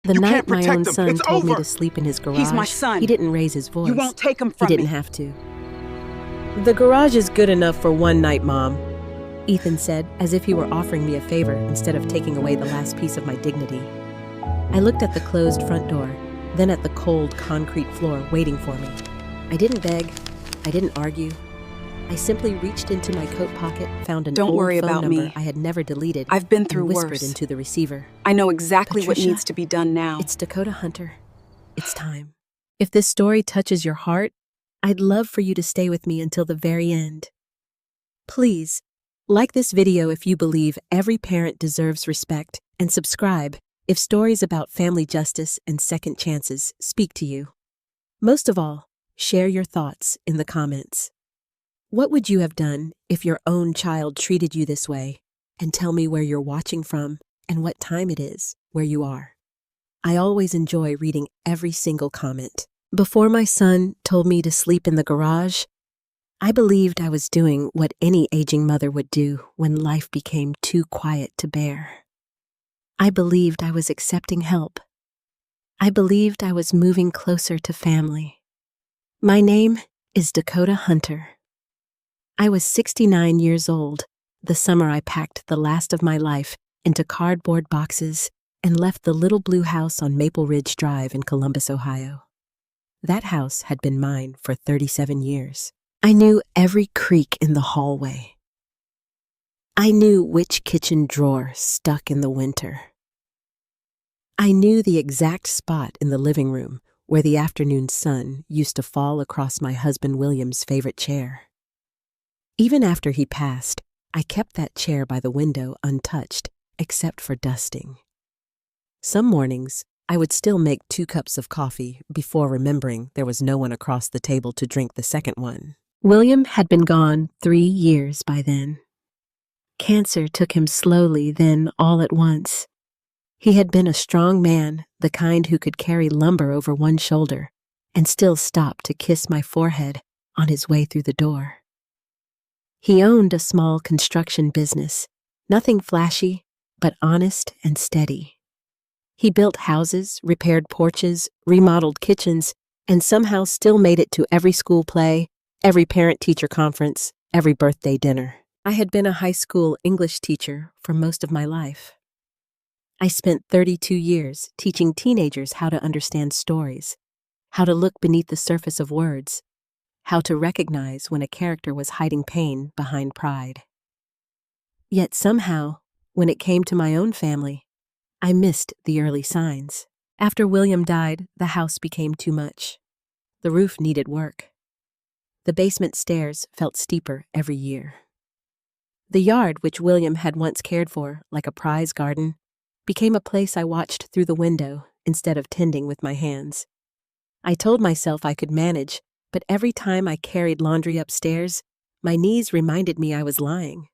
The You night can't my protect own him. son It's told me over. to sleep in his garage, He's my son. he didn't raise his voice. You won't take him He from didn't me. have to. The garage is good enough for one night, Mom, Ethan said, as if he were offering me a favor instead of taking away the last piece of my dignity. I looked at the closed front door, then at the cold concrete floor waiting for me. I didn't beg. I didn't argue. I simply reached into my coat pocket, found an Don't old worry phone about number me. I had never deleted, I've been through and whispered worse. into the receiver. I know exactly what Patricia, needs to be done now. It's Dakota Hunter. It's time. If this story touches your heart, I'd love for you to stay with me until the very end. Please, like this video if you believe every parent deserves respect, and subscribe if stories about family justice and second chances speak to you. Most of all, share your thoughts in the comments. What would you have done if your own child treated you this way? And tell me where you're watching from and what time it is where you are. I always enjoy reading every single comment. Before my son told me to sleep in the garage, I believed I was doing what any aging mother would do when life became too quiet to bear. I believed I was accepting help. I believed I was moving closer to family. My name is Dakota Hunter. I was 69 years old the summer I packed the last of my life into cardboard boxes and left the little blue house on Maple Ridge Drive in Columbus, Ohio. That house had been mine for 37 years. I knew every creak in the hallway. I knew which kitchen drawer stuck in the winter. I knew the exact spot in the living room where the afternoon sun used to fall across my husband William's favorite chair. Even after he passed, I kept that chair by the window untouched, except for dusting. Some mornings, I would still make 2 cups of coffee before remembering there was no one across the table to drink the second one. William had been gone 3 years by then. Cancer took him slowly, then all at once. He had been a strong man, the kind who could carry lumber over one shoulder and still stop to kiss my forehead on his way through the door. He owned a small construction business, nothing flashy, but honest and steady. He built houses, repaired porches, remodeled kitchens, and somehow still made it to every school play, every parent-teacher conference, every birthday dinner. I had been a high school English teacher for most of my life. I spent 32 years teaching teenagers how to understand stories, how to look beneath the surface of words, how to recognize when a character was hiding pain behind pride. Yet somehow, when it came to my own family, I missed the early signs. After William died, the house became too much. The roof needed work. The basement stairs felt steeper every year. The yard, which William had once cared for like a prize garden, became a place I watched through the window instead of tending with my hands. I told myself I could manage, but every time I carried laundry upstairs, my knees reminded me I was lying.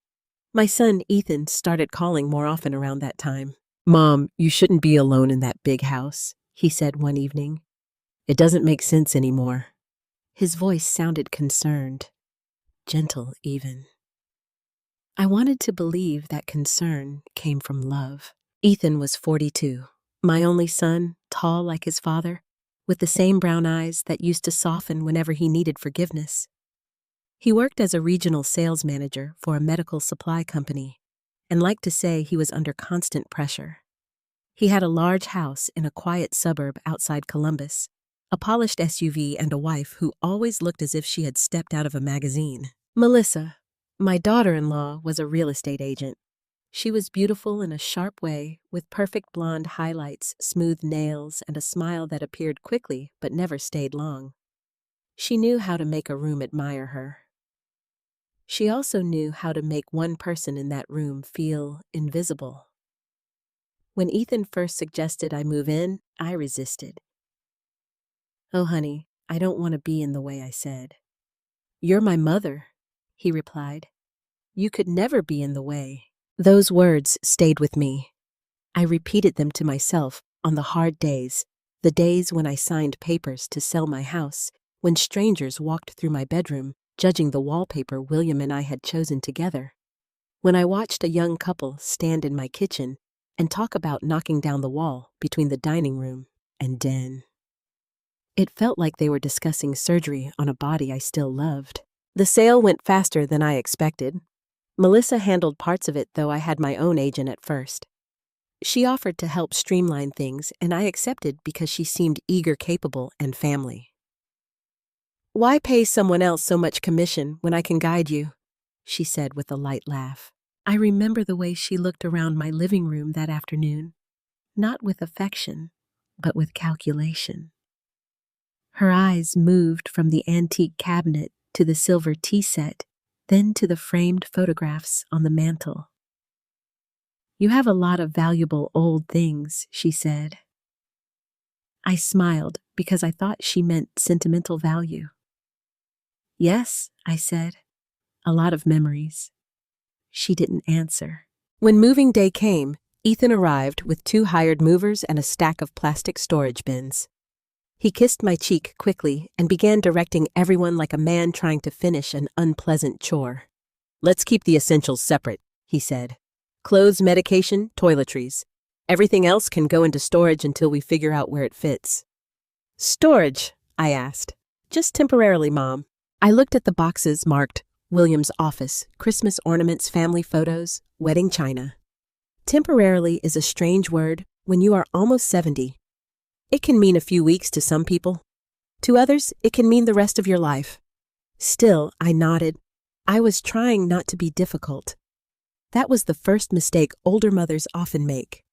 My son, Ethan, started calling more often around that time. "Mom, you shouldn't be alone in that big house," he said one evening. "It doesn't make sense anymore." His voice sounded concerned, gentle even. I wanted to believe that concern came from love. Ethan was 42, my only son, tall like his father, with the same brown eyes that used to soften whenever he needed forgiveness. He worked as a regional sales manager for a medical supply company and liked to say he was under constant pressure. He had a large house in a quiet suburb outside Columbus, a polished SUV, and a wife who always looked as if she had stepped out of a magazine. Melissa, my daughter-in-law, was a real estate agent. She was beautiful in a sharp way, with perfect blonde highlights, smooth nails, and a smile that appeared quickly but never stayed long. She knew how to make a room admire her. She also knew how to make one person in that room feel invisible. When Ethan first suggested I move in, I resisted. "Oh, honey, I don't want to be in the way," I said. "You're my mother," he replied. "You could never be in the way." Those words stayed with me. I repeated them to myself on the hard days, the days when I signed papers to sell my house, when strangers walked through my bedroom, judging the wallpaper William and I had chosen together, when I watched a young couple stand in my kitchen and talk about knocking down the wall between the dining room and den. It felt like they were discussing surgery on a body I still loved. The sale went faster than I expected. Melissa handled parts of it, though I had my own agent at first. She offered to help streamline things, and I accepted because she seemed eager, capable, and family. "Why pay someone else so much commission when I can guide you?" she said with a light laugh. I remember the way she looked around my living room that afternoon, not with affection, but with calculation. Her eyes moved from the antique cabinet to the silver tea set, then to the framed photographs on the mantel. "You have a lot of valuable old things," she said. I smiled because I thought she meant sentimental value. "Yes," I said, "a lot of memories." She didn't answer. When moving day came, Ethan arrived with 2 hired movers and a stack of plastic storage bins. He kissed my cheek quickly and began directing everyone like a man trying to finish an unpleasant chore. "Let's keep the essentials separate," he said. "Clothes, medication, toiletries. Everything else can go into storage until we figure out where it fits." "Storage?" I asked. "Just temporarily, Mom." I looked at the boxes marked William's office, Christmas ornaments, family photos, wedding china. Temporarily is a strange word when you are almost 70. It can mean a few weeks to some people. To others, it can mean the rest of your life. Still, I nodded. I was trying not to be difficult. That was the first mistake older mothers often make.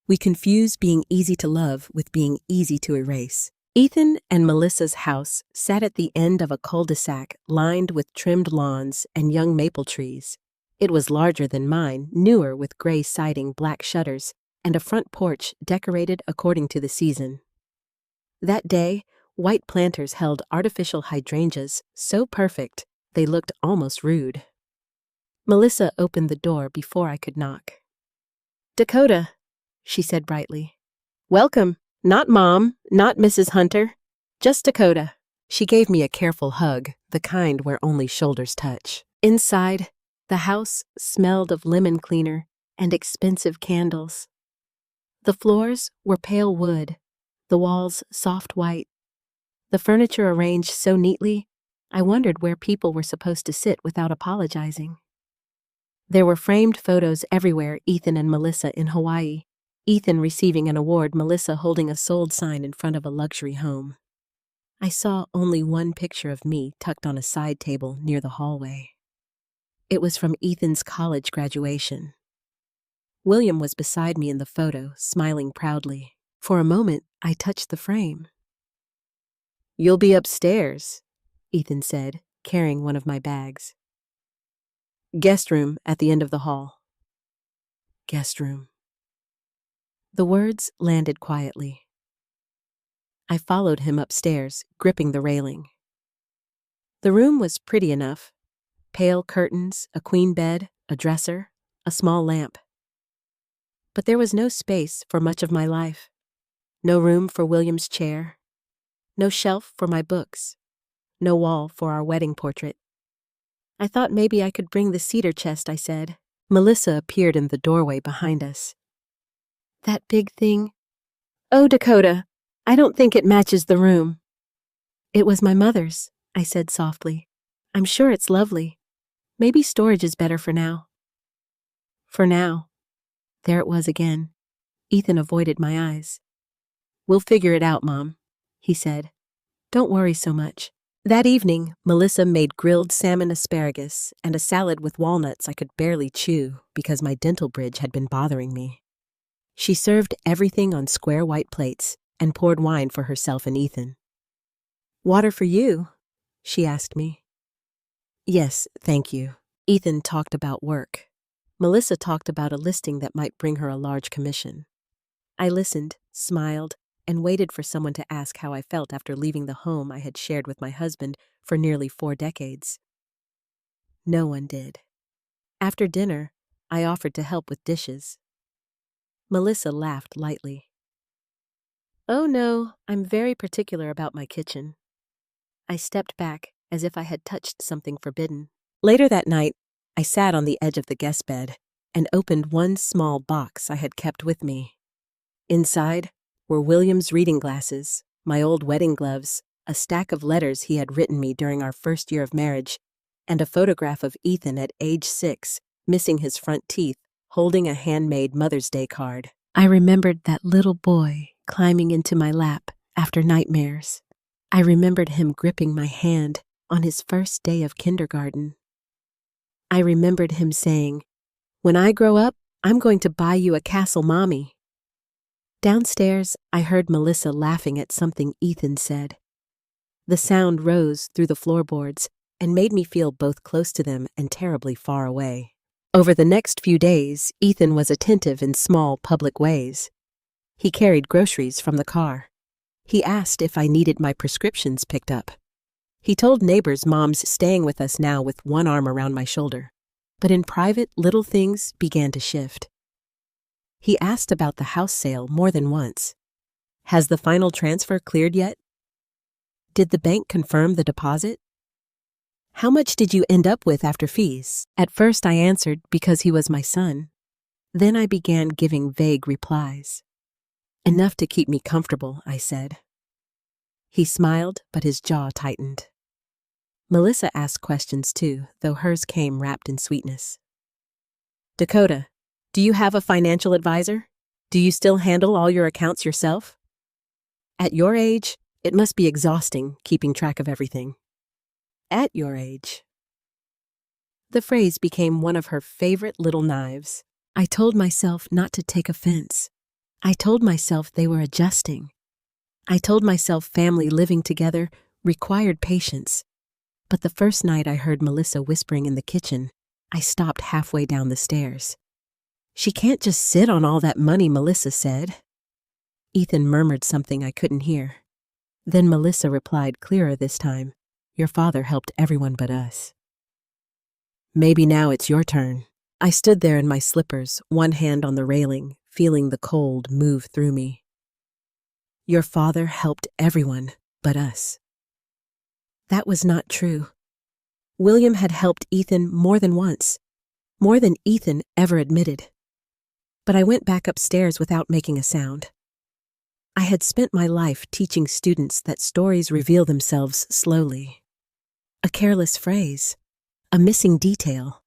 We confuse being easy to love with being easy to erase. Ethan and Melissa's house sat at the end of a cul-de-sac lined with trimmed lawns and young maple trees. It was larger than mine, newer with gray siding, black shutters, and a front porch decorated according to the season. That day, white planters held artificial hydrangeas so perfect they looked almost rude. Melissa opened the door before I could knock. "Dakota," she said brightly. "Welcome. Not Mom, not Mrs. Hunter, just Dakota." She gave me a careful hug, the kind where only shoulders touch. Inside, the house smelled of lemon cleaner and expensive candles. The floors were pale wood, the walls soft white. The furniture arranged so neatly, I wondered where people were supposed to sit without apologizing. There were framed photos everywhere, Ethan and Melissa in Hawaii. Ethan receiving an award, Melissa holding a sold sign in front of a luxury home. I saw only one picture of me tucked on a side table near the hallway. It was from Ethan's college graduation. William was beside me in the photo, smiling proudly. For a moment, I touched the frame. "You'll be upstairs," Ethan said, carrying one of my bags. "Guest room at the end of the hall." Guest room. The words landed quietly. I followed him upstairs, gripping the railing. The room was pretty enough. Pale curtains, a queen bed, a dresser, a small lamp. But there was no space for much of my life. No room for William's chair. No shelf for my books. No wall for our wedding portrait. "I thought maybe I could bring the cedar chest," I said. Melissa appeared in the doorway behind us. "That big thing? Oh, Dakota, I don't think it matches the room." "It was my mother's," I said softly. "I'm sure it's lovely. Maybe storage is better for now." For now. There it was again. Ethan avoided my eyes. "We'll figure it out, Mom," he said. "Don't worry so much." That evening, Melissa made grilled salmon asparagus and a salad with walnuts I could barely chew because my dental bridge had been bothering me. She served everything on square white plates and poured wine for herself and Ethan. "Water for you?" she asked me. "Yes, thank you." Ethan talked about work. Melissa talked about a listing that might bring her a large commission. I listened, smiled, and waited for someone to ask how I felt after leaving the home I had shared with my husband for nearly 4 decades. No one did. After dinner, I offered to help with dishes. Melissa laughed lightly. "Oh no, I'm very particular about my kitchen." I stepped back as if I had touched something forbidden. Later that night, I sat on the edge of the guest bed, and opened one small box I had kept with me. Inside were William's reading glasses, my old wedding gloves, a stack of letters he had written me during our first year of marriage, and a photograph of Ethan at age 6, missing his front teeth, holding a handmade Mother's Day card. I remembered that little boy climbing into my lap after nightmares. I remembered him gripping my hand on his first day of kindergarten. I remembered him saying, "When I grow up, I'm going to buy you a castle, Mommy." Downstairs, I heard Melissa laughing at something Ethan said. The sound rose through the floorboards and made me feel both close to them and terribly far away. Over the next few days, Ethan was attentive in small public ways. He carried groceries from the car. He asked if I needed my prescriptions picked up. He told neighbors Mom's staying with us now with one arm around my shoulder. But in private, little things began to shift. He asked about the house sale more than once. "Has the final transfer cleared yet? Did the bank confirm the deposit? How much did you end up with after fees?" At first I answered because he was my son. Then I began giving vague replies. "Enough to keep me comfortable," I said. He smiled, but his jaw tightened. Melissa asked questions too, though hers came wrapped in sweetness. "Dakota, do you have a financial advisor? Do you still handle all your accounts yourself? At your age, it must be exhausting keeping track of everything." "At your age." The phrase became one of her favorite little knives. I told myself not to take offense. I told myself they were adjusting. I told myself family living together required patience. But the first night I heard Melissa whispering in the kitchen, I stopped halfway down the stairs. "She can't just sit on all that money," Melissa said. Ethan murmured something I couldn't hear. Then Melissa replied clearer this time, "Your father helped everyone but us." "Maybe now it's your turn." I stood there in my slippers, one hand on the railing, feeling the cold move through me. "Your father helped everyone but us." That was not true. William had helped Ethan more than once, more than Ethan ever admitted. But I went back upstairs without making a sound. I had spent my life teaching students that stories reveal themselves slowly. A careless phrase, a missing detail,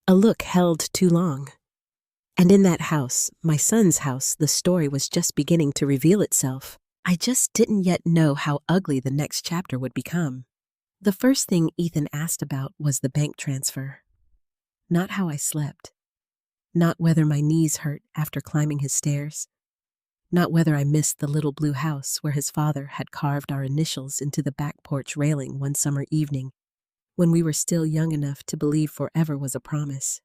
a look held too long. And in that house, my son's house, the story was just beginning to reveal itself. I just didn't yet know how ugly the next chapter would become. The first thing Ethan asked about was the bank transfer. Not how I slept. Not whether my knees hurt after climbing his stairs. Not whether I missed the little blue house where his father had carved our initials into the back porch railing one summer evening when we were still young enough to believe forever was a promise.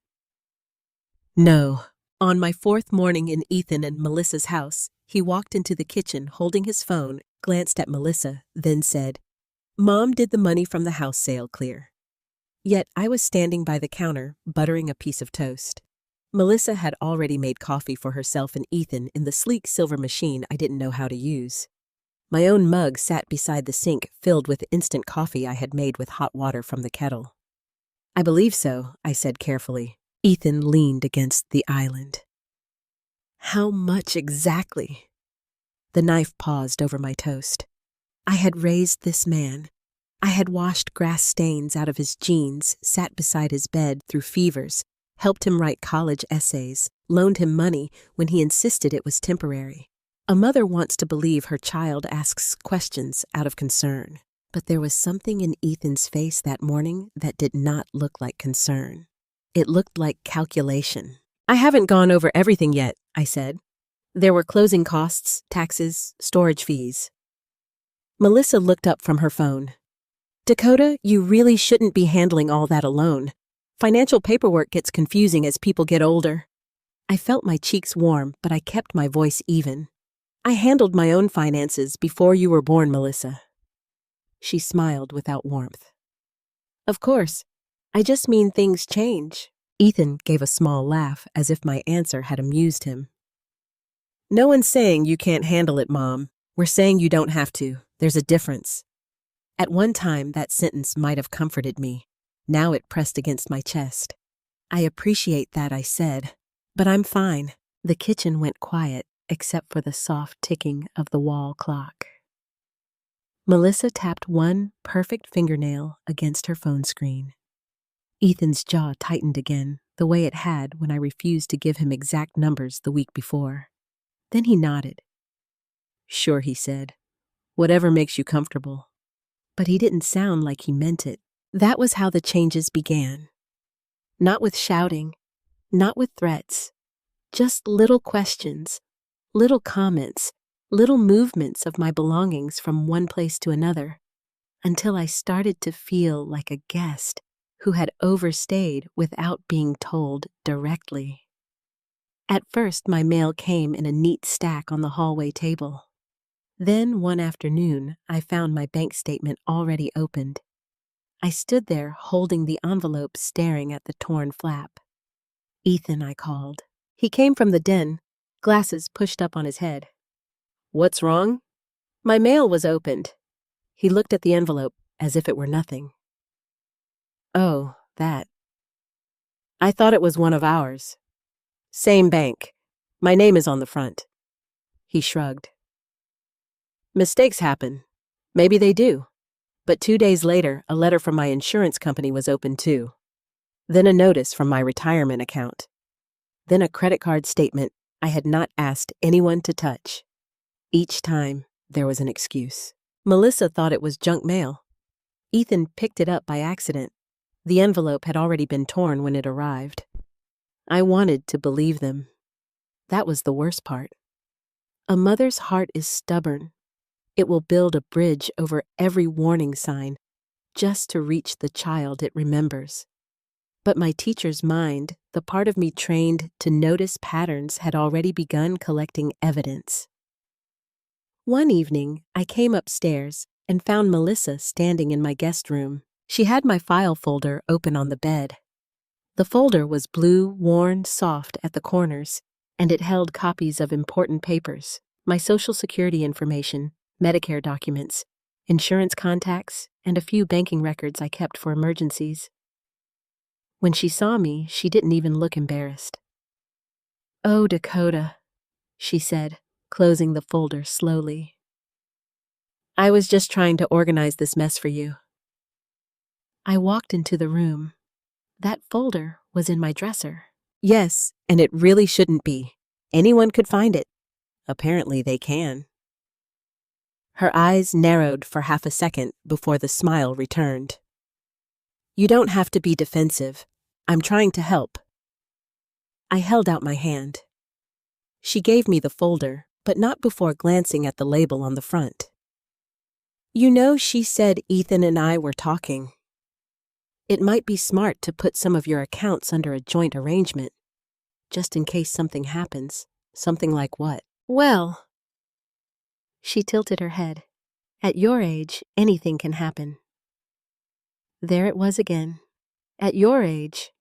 No. On my 4th morning in Ethan and Melissa's house, he walked into the kitchen holding his phone, glanced at Melissa, then said, "Mom did the money from the house sale clear." Yet I was standing by the counter, buttering a piece of toast. Melissa had already made coffee for herself and Ethan in the sleek silver machine I didn't know how to use. My own mug sat beside the sink, filled with instant coffee I had made with hot water from the kettle. "I believe so," I said carefully. Ethan leaned against the island. "How much exactly?" The knife paused over my toast. I had raised this man. I had washed grass stains out of his jeans, sat beside his bed through fevers, helped him write college essays, loaned him money when he insisted it was temporary. A mother wants to believe her child asks questions out of concern. But there was something in Ethan's face that morning that did not look like concern. It looked like calculation. "I haven't gone over everything yet," I said. "There were closing costs, taxes, storage fees." Melissa looked up from her phone. "Dakota, you really shouldn't be handling all that alone. Financial paperwork gets confusing as people get older." I felt my cheeks warm, but I kept my voice even. "I handled my own finances before you were born, Melissa." She smiled without warmth. "Of course. I just mean things change." Ethan gave a small laugh as if my answer had amused him. "No one's saying you can't handle it, Mom. We're saying you don't have to. There's a difference." At one time, that sentence might have comforted me. Now it pressed against my chest. "I appreciate that," I said. But I'm fine. The kitchen went quiet, except for the soft ticking of the wall clock. Melissa tapped one perfect fingernail against her phone screen. Ethan's jaw tightened again, the way it had when I refused to give him exact numbers the week before. Then he nodded. Sure, he said. Whatever makes you comfortable. But he didn't sound like he meant it. That was how the changes began. Not with shouting, not with threats, just little questions, little comments, little movements of my belongings from one place to another, until I started to feel like a guest who had overstayed without being told directly. At first, my mail came in a neat stack on the hallway table. Then, one afternoon, I found my bank statement already opened. I stood there holding the envelope, staring at the torn flap. Ethan, I called. He came from the den, glasses pushed up on his head. What's wrong? My mail was opened. He looked at the envelope as if it were nothing. Oh, that. I thought it was one of ours. Same bank. My name is on the front. He shrugged. Mistakes happen. Maybe they do. But 2 days later, a letter from my insurance company was opened too. Then a notice from my retirement account. Then a credit card statement I had not asked anyone to touch. Each time, there was an excuse. Melissa thought it was junk mail. Ethan picked it up by accident. The envelope had already been torn when it arrived. I wanted to believe them. That was the worst part. A mother's heart is stubborn. It will build a bridge over every warning sign just to reach the child it remembers. But my teacher's mind, the part of me trained to notice patterns, had already begun collecting evidence. One evening, I came upstairs and found Melissa standing in my guest room. She had my file folder open on the bed. The folder was blue, worn, soft at the corners, and it held copies of important papers, my Social Security information, Medicare documents, insurance contacts, and a few banking records I kept for emergencies. When she saw me, she didn't even look embarrassed. "Oh, Dakota," she said, closing the folder slowly. "I was just trying to organize this mess for you." I walked into the room. That folder was in my dresser. Yes, and it really shouldn't be. Anyone could find it. Apparently they can. Her eyes narrowed for half a second before the smile returned. "You don't have to be defensive. I'm trying to help." I held out my hand. She gave me the folder, but not before glancing at the label on the front. "You know, she said Ethan and I were talking. It might be smart to put some of your accounts under a joint arrangement, just in case something happens." "Something like what?" "Well," she tilted her head. "At your age, anything can happen." There it was again. At your age.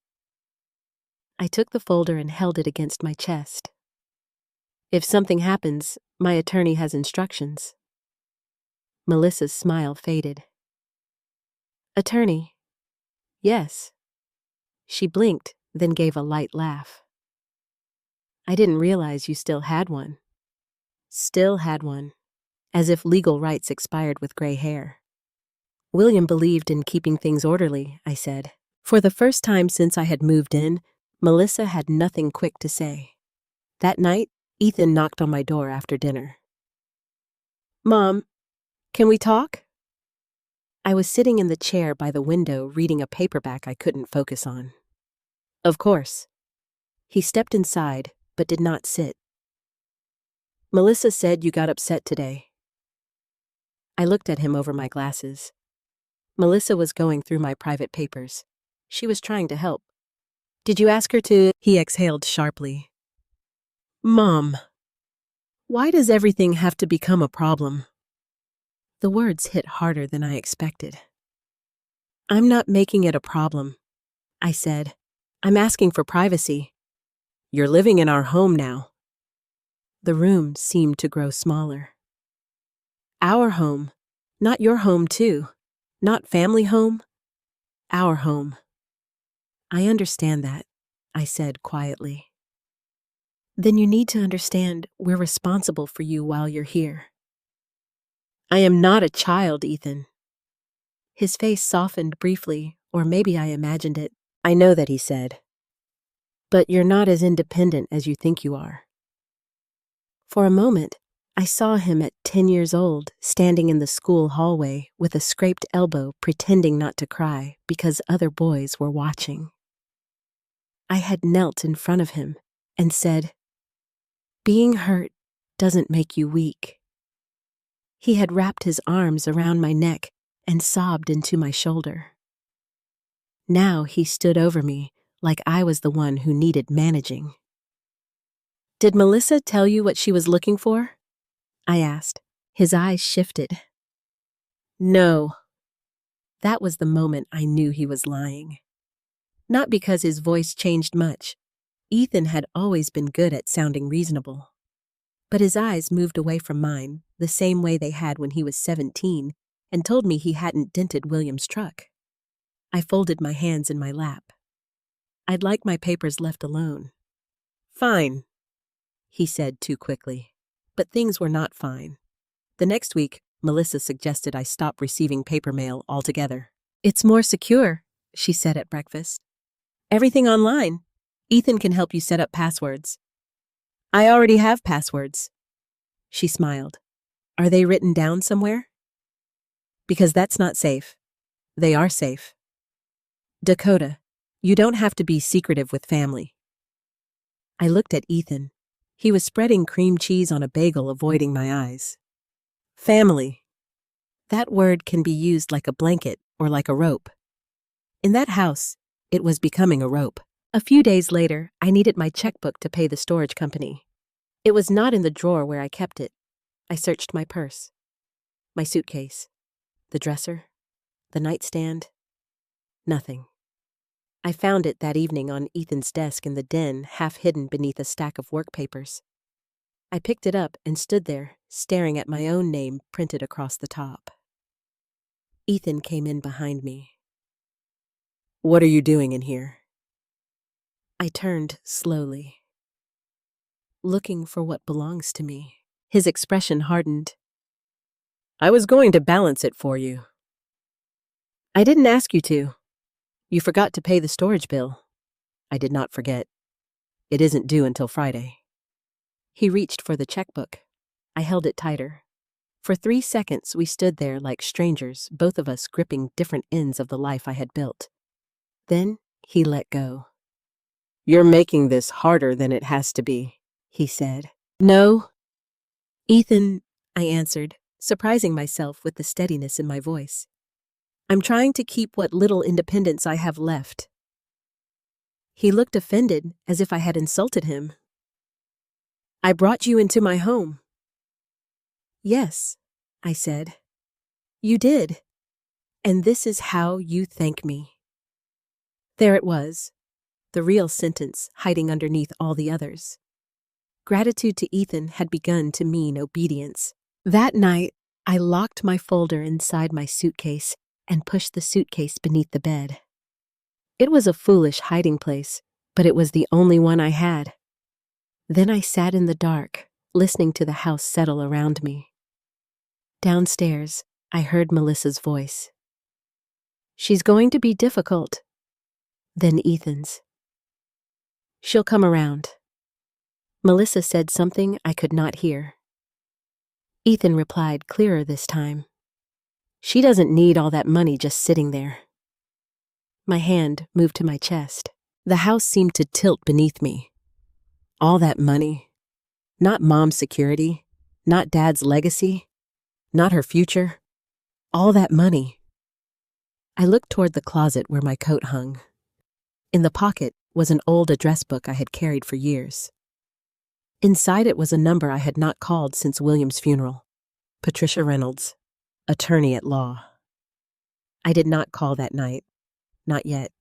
I took the folder and held it against my chest. "If something happens, my attorney has instructions." Melissa's smile faded. "Attorney?" "Yes." She blinked, then gave a light laugh. "I didn't realize you still had one." Still had one, as if legal rights expired with gray hair. "William believed in keeping things orderly," I said. For the first time since I had moved in, Melissa had nothing quick to say. That night, Ethan knocked on my door after dinner. "Mom, can we talk?" I was sitting in the chair by the window reading a paperback I couldn't focus on. "Of course." He stepped inside, but did not sit. "Melissa said you got upset today." I looked at him over my glasses. Melissa was going through my private papers. She was trying to help. "Did you ask her to?" He exhaled sharply. "Mom, why does everything have to become a problem?" The words hit harder than I expected. "I'm not making it a problem," I said. "I'm asking for privacy." "You're living in our home now." The room seemed to grow smaller. "Our home, not your home too. Not family home. Our home." "I understand that," I said quietly. Then you need to understand we're responsible for you while you're here. I am not a child, Ethan. His face softened briefly, or maybe I imagined it. I know that he said. But you're not as independent as you think you are. For a moment, I saw him at 10 years old, standing in the school hallway with a scraped elbow, pretending not to cry because other boys were watching. I had knelt in front of him and said, "Being hurt doesn't make you weak." He had wrapped his arms around my neck and sobbed into my shoulder. Now he stood over me like I was the one who needed managing. "Did Melissa tell you what she was looking for?" I asked. His eyes shifted. "No." That was the moment I knew he was lying. Not because his voice changed much. Ethan had always been good at sounding reasonable. But his eyes moved away from mine, the same way they had when he was 17, and told me he hadn't dented William's truck. I folded my hands in my lap. I'd like my papers left alone. "Fine," he said too quickly. But things were not fine. The next week, Melissa suggested I stop receiving paper mail altogether. "It's more secure," she said at breakfast. "Everything online. Ethan can help you set up passwords." "I already have passwords." She smiled. "Are they written down somewhere?" "Because that's not safe." "They are safe." "Dakota, you don't have to be secretive with family." I looked at Ethan. He was spreading cream cheese on a bagel, avoiding my eyes. "Family. That word can be used like a blanket or like a rope. In that house, it was becoming a rope. A few days later, I needed my checkbook to pay the storage company. It was not in the drawer where I kept it. I searched my purse, my suitcase, the dresser, the nightstand. Nothing. I found it that evening on Ethan's desk in the den, half hidden beneath a stack of work papers. I picked it up and stood there, staring at my own name printed across the top. Ethan came in behind me. "What are you doing in here?" I turned slowly. "Looking for what belongs to me." His expression hardened. "I was going to balance it for you." "I didn't ask you to. You forgot to pay the storage bill." "I did not forget. It isn't due until Friday." He reached for the checkbook. I held it tighter. For 3 seconds, we stood there like strangers, both of us gripping different ends of the life I had built. Then he let go. "You're making this harder than it has to be," he said. "No." "Ethan," I answered, surprising myself with the steadiness in my voice. "I'm trying to keep what little independence I have left." He looked offended, as if I had insulted him. "I brought you into my home." "Yes," I said. "You did. And this is how you thank me." There it was, the real sentence hiding underneath all the others. Gratitude to Ethan had begun to mean obedience. That night, I locked my folder inside my suitcase and pushed the suitcase beneath the bed. It was a foolish hiding place, but it was the only one I had. Then I sat in the dark, listening to the house settle around me. Downstairs, I heard Melissa's voice. "She's going to be difficult." Then Ethan's. "She'll come around." Melissa said something I could not hear. Ethan replied clearer this time. "She doesn't need all that money just sitting there." My hand moved to my chest. The house seemed to tilt beneath me. All that money. Not Mom's security. Not Dad's legacy. Not her future. All that money. I looked toward the closet where my coat hung. In the pocket was an old address book I had carried for years. Inside it was a number I had not called since William's funeral. Patricia Reynolds, attorney at law. I did not call that night. Not yet.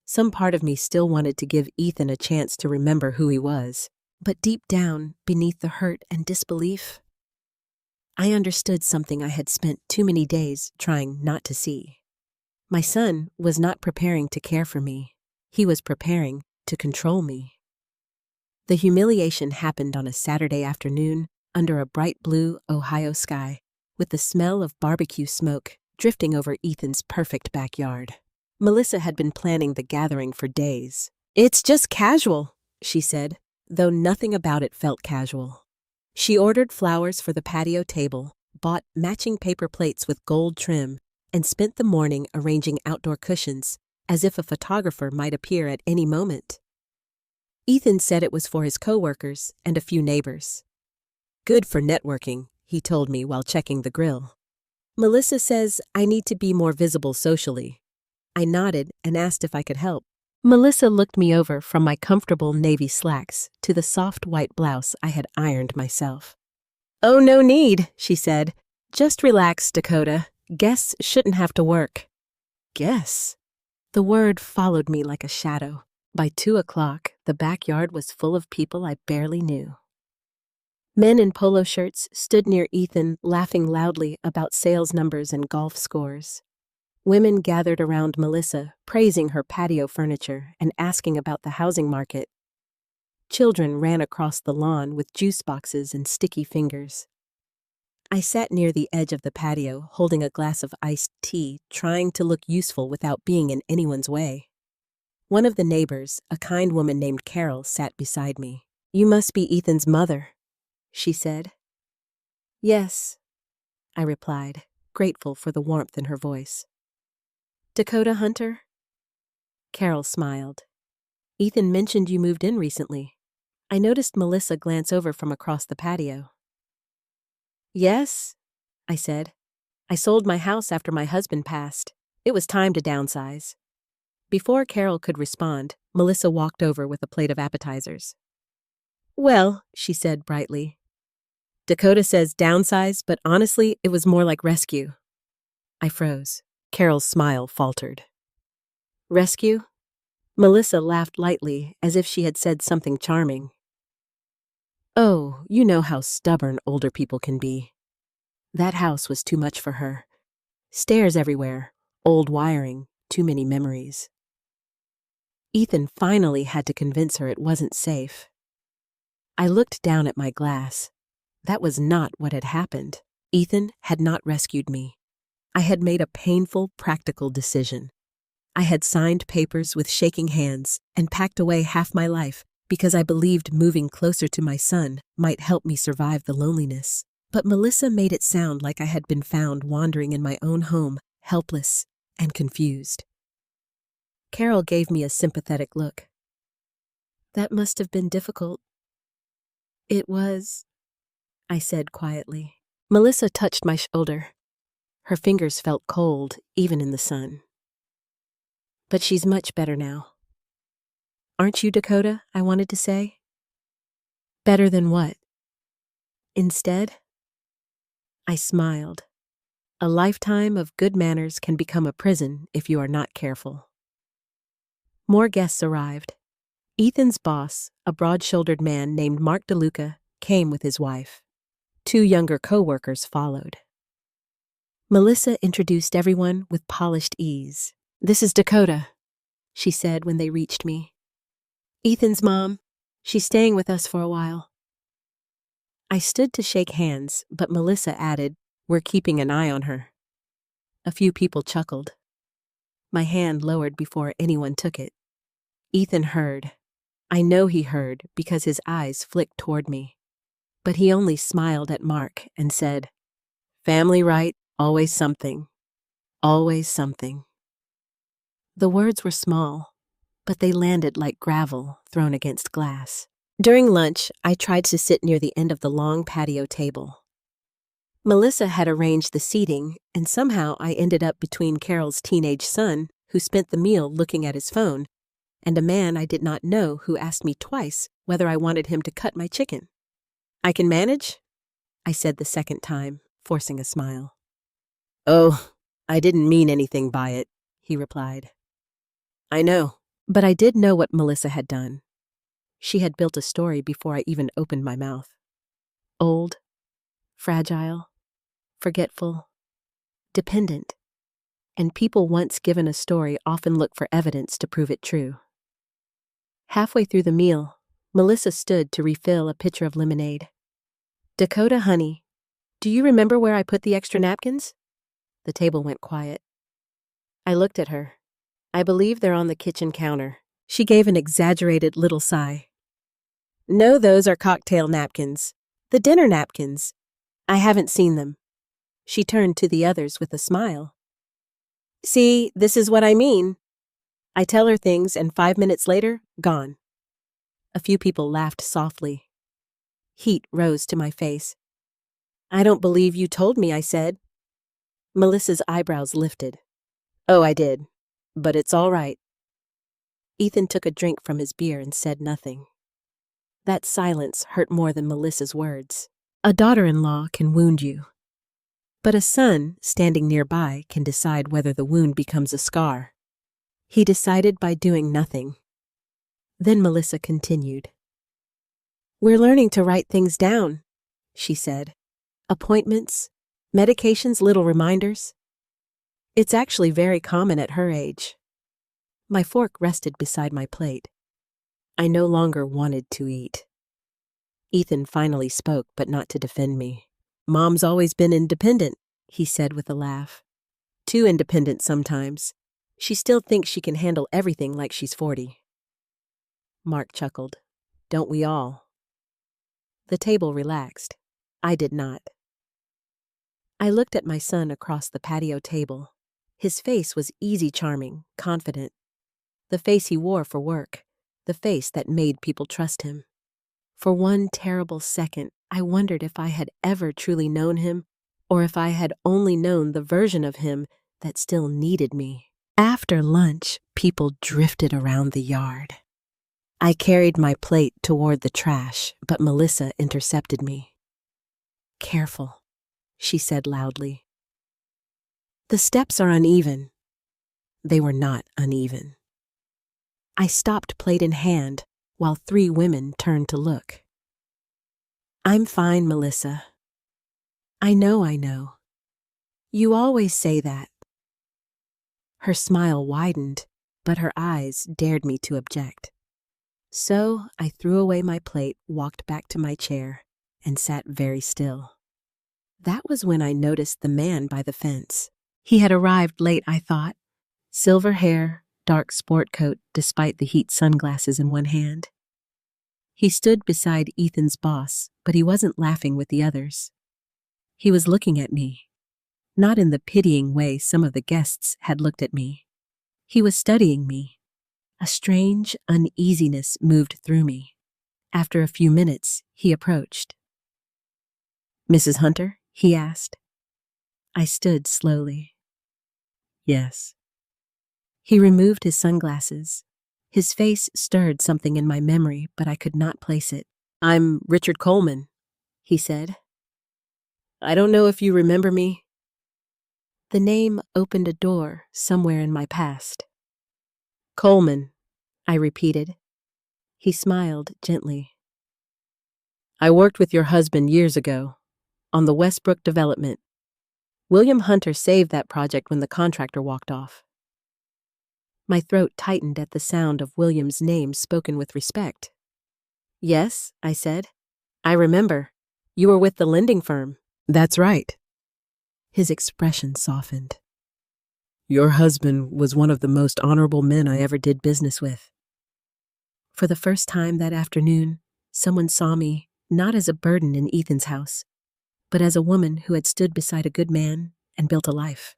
Some part of me still wanted to give Ethan a chance to remember who he was, but deep down, beneath the hurt and disbelief, I understood something I had spent too many days trying not to see. My son was not preparing to care for me. He was preparing to control me. The humiliation happened on a Saturday afternoon under a bright blue Ohio sky, with the smell of barbecue smoke drifting over Ethan's perfect backyard. Melissa had been planning the gathering for days. "It's just casual," she said, though nothing about it felt casual. She ordered flowers for the patio table, bought matching paper plates with gold trim, and spent the morning arranging outdoor cushions, as if a photographer might appear at any moment. Ethan said it was for his coworkers and a few neighbors. "Good for networking," he told me while checking the grill. "Melissa says I need to be more visible socially." I nodded and asked if I could help. Melissa looked me over from my comfortable navy slacks to the soft white blouse I had ironed myself. "Oh, no need," she said. "Just relax, Dakota. Guests shouldn't have to work." Guests? The word followed me like a shadow. By 2 o'clock, the backyard was full of people I barely knew. Men in polo shirts stood near Ethan, laughing loudly about sales numbers and golf scores. Women gathered around Melissa, praising her patio furniture and asking about the housing market. Children ran across the lawn with juice boxes and sticky fingers. I sat near the edge of the patio, holding a glass of iced tea, trying to look useful without being in anyone's way. One of the neighbors, a kind woman named Carol, sat beside me. "You must be Ethan's mother," she said. "Yes," I replied, grateful for the warmth in her voice. "Dakota Hunter?" Carol smiled. "Ethan mentioned you moved in recently." I noticed Melissa glance over from across the patio. "Yes," I said. "I sold my house after my husband passed. It was time to downsize." Before Carol could respond, Melissa walked over with a plate of appetizers. "Well," she said brightly, "Dakota says downsize, but honestly, it was more like rescue." I froze. Carol's smile faltered. "Rescue?" Melissa laughed lightly, as if she had said something charming. "Oh, you know how stubborn older people can be." That house was too much for her. Stairs everywhere, old wiring, too many memories. Ethan finally had to convince her it wasn't safe. I looked down at my glass. That was not what had happened. Ethan had not rescued me. I had made a painful, practical decision. I had signed papers with shaking hands and packed away half my life because I believed moving closer to my son might help me survive the loneliness. But Melissa made it sound like I had been found wandering in my own home, helpless and confused. Carol gave me a sympathetic look. "That must have been difficult." "It was," I said quietly. Melissa touched my shoulder. Her fingers felt cold, even in the sun. "But she's much better now." "Aren't you, Dakota?" I wanted to say. "Better than what?" "Instead?" I smiled. A lifetime of good manners can become a prison if you are not careful. More guests arrived. Ethan's boss, a broad-shouldered man named Mark DeLuca, came with his wife. 2 younger co-workers followed. Melissa introduced everyone with polished ease. "This is Dakota," she said when they reached me. "Ethan's mom. She's staying with us for a while." I stood to shake hands, but Melissa added, "We're keeping an eye on her." A few people chuckled. My hand lowered before anyone took it. Ethan heard. I know he heard because his eyes flicked toward me. But he only smiled at Mark and said, "Family right, always something. Always something." The words were small, but they landed like gravel thrown against glass. During lunch, I tried to sit near the end of the long patio table. Melissa had arranged the seating, and somehow I ended up between Carol's teenage son, who spent the meal looking at his phone, and a man I did not know who asked me twice whether I wanted him to cut my chicken. "I can manage," I said the second time, forcing a smile. "Oh, I didn't mean anything by it," he replied. "I know." But I did know what Melissa had done. She had built a story before I even opened my mouth. Old, fragile, forgetful, dependent. And people once given a story often look for evidence to prove it true. Halfway through the meal, Melissa stood to refill a pitcher of lemonade. Dakota, honey, do you remember where I put the extra napkins? The table went quiet. I looked at her. I believe they're on the kitchen counter. She gave an exaggerated little sigh. No, those are cocktail napkins. The dinner napkins. I haven't seen them. She turned to the others with a smile. See, this is what I mean. I tell her things and 5 minutes later, gone. A few people laughed softly. Heat rose to my face. I don't believe you told me, I said. Melissa's eyebrows lifted. Oh, I did. But it's all right. Ethan took a drink from his beer and said nothing. That silence hurt more than Melissa's words. A daughter-in-law can wound you. But a son standing nearby can decide whether the wound becomes a scar. He decided by doing nothing. Then Melissa continued. We're learning to write things down, she said. Appointments, medications, little reminders. It's actually very common at her age. My fork rested beside my plate. I no longer wanted to eat. Ethan finally spoke, but not to defend me. Mom's always been independent, he said with a laugh. Too independent sometimes. She still thinks she can handle everything like she's 40. Mark chuckled. Don't we all? The table relaxed. I did not. I looked at my son across the patio table. His face was easy charming, confident. The face he wore for work. The face that made people trust him. For one terrible second, I wondered if I had ever truly known him, or if I had only known the version of him that still needed me. After lunch, people drifted around the yard. I carried my plate toward the trash, but Melissa intercepted me. Careful, she said loudly. The steps are uneven. They were not uneven. I stopped plate in hand while 3 women turned to look. I'm fine, Melissa. I know. You always say that. Her smile widened, but her eyes dared me to object. So I threw away my plate, walked back to my chair, and sat very still. That was when I noticed the man by the fence. He had arrived late, I thought. Silver hair, dark sport coat despite the heat, sunglasses in one hand. He stood beside Ethan's boss, but he wasn't laughing with the others. He was looking at me, not in the pitying way some of the guests had looked at me. He was studying me. A strange uneasiness moved through me. After a few minutes, he approached. Mrs. Hunter? He asked. I stood slowly. Yes. He removed his sunglasses. His face stirred something in my memory, but I could not place it. I'm Richard Coleman, he said. I don't know if you remember me. The name opened a door somewhere in my past. Coleman, I repeated. He smiled gently. I worked with your husband years ago, on the Westbrook development. William Hunter saved that project when the contractor walked off. My throat tightened at the sound of William's name spoken with respect. Yes, I said. I remember. You were with the lending firm. That's right. His expression softened. Your husband was one of the most honorable men I ever did business with. For the first time that afternoon, someone saw me not as a burden in Ethan's house, but as a woman who had stood beside a good man and built a life.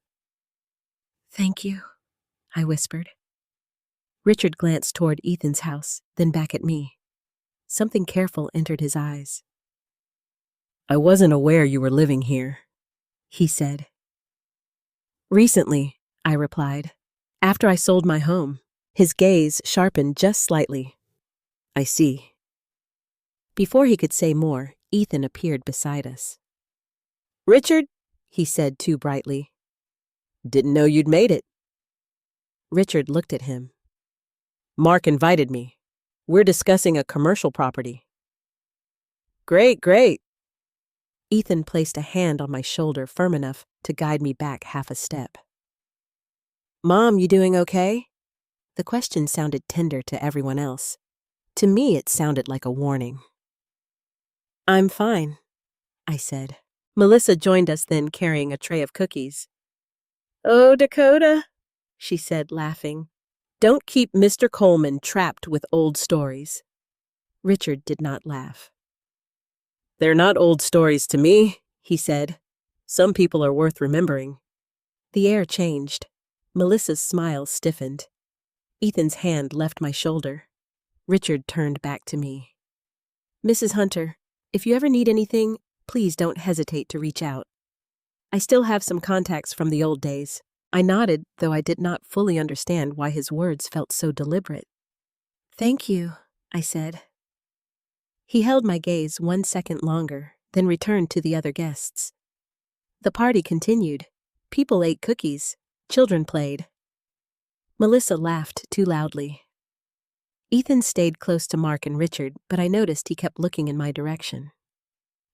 Thank you, I whispered. Richard glanced toward Ethan's house, then back at me. Something careful entered his eyes. I wasn't aware you were living here, he said. Recently, I replied, after I sold my home. His gaze sharpened just slightly. I see. Before he could say more, Ethan appeared beside us. Richard, he said too brightly. Didn't know you'd made it. Richard looked at him. Mark invited me. We're discussing a commercial property. Great. Ethan placed a hand on my shoulder firm enough to guide me back half a step. Mom, you doing okay? The question sounded tender to everyone else. To me, it sounded like a warning. "I'm fine," I said. Melissa joined us then, carrying a tray of cookies. "Oh, Dakota," she said, laughing. "Don't keep Mr. Coleman trapped with old stories." Richard did not laugh. "They're not old stories to me," he said. "Some people are worth remembering." The air changed. Melissa's smile stiffened. Ethan's hand left my shoulder. Richard turned back to me. "Mrs. Hunter, if you ever need anything, please don't hesitate to reach out. I still have some contacts from the old days." I nodded, though I did not fully understand why his words felt so deliberate. "Thank you," I said. He held my gaze 1 second longer, then returned to the other guests. The party continued. People ate cookies. Children played. Melissa laughed too loudly. Ethan stayed close to Mark and Richard, but I noticed he kept looking in my direction.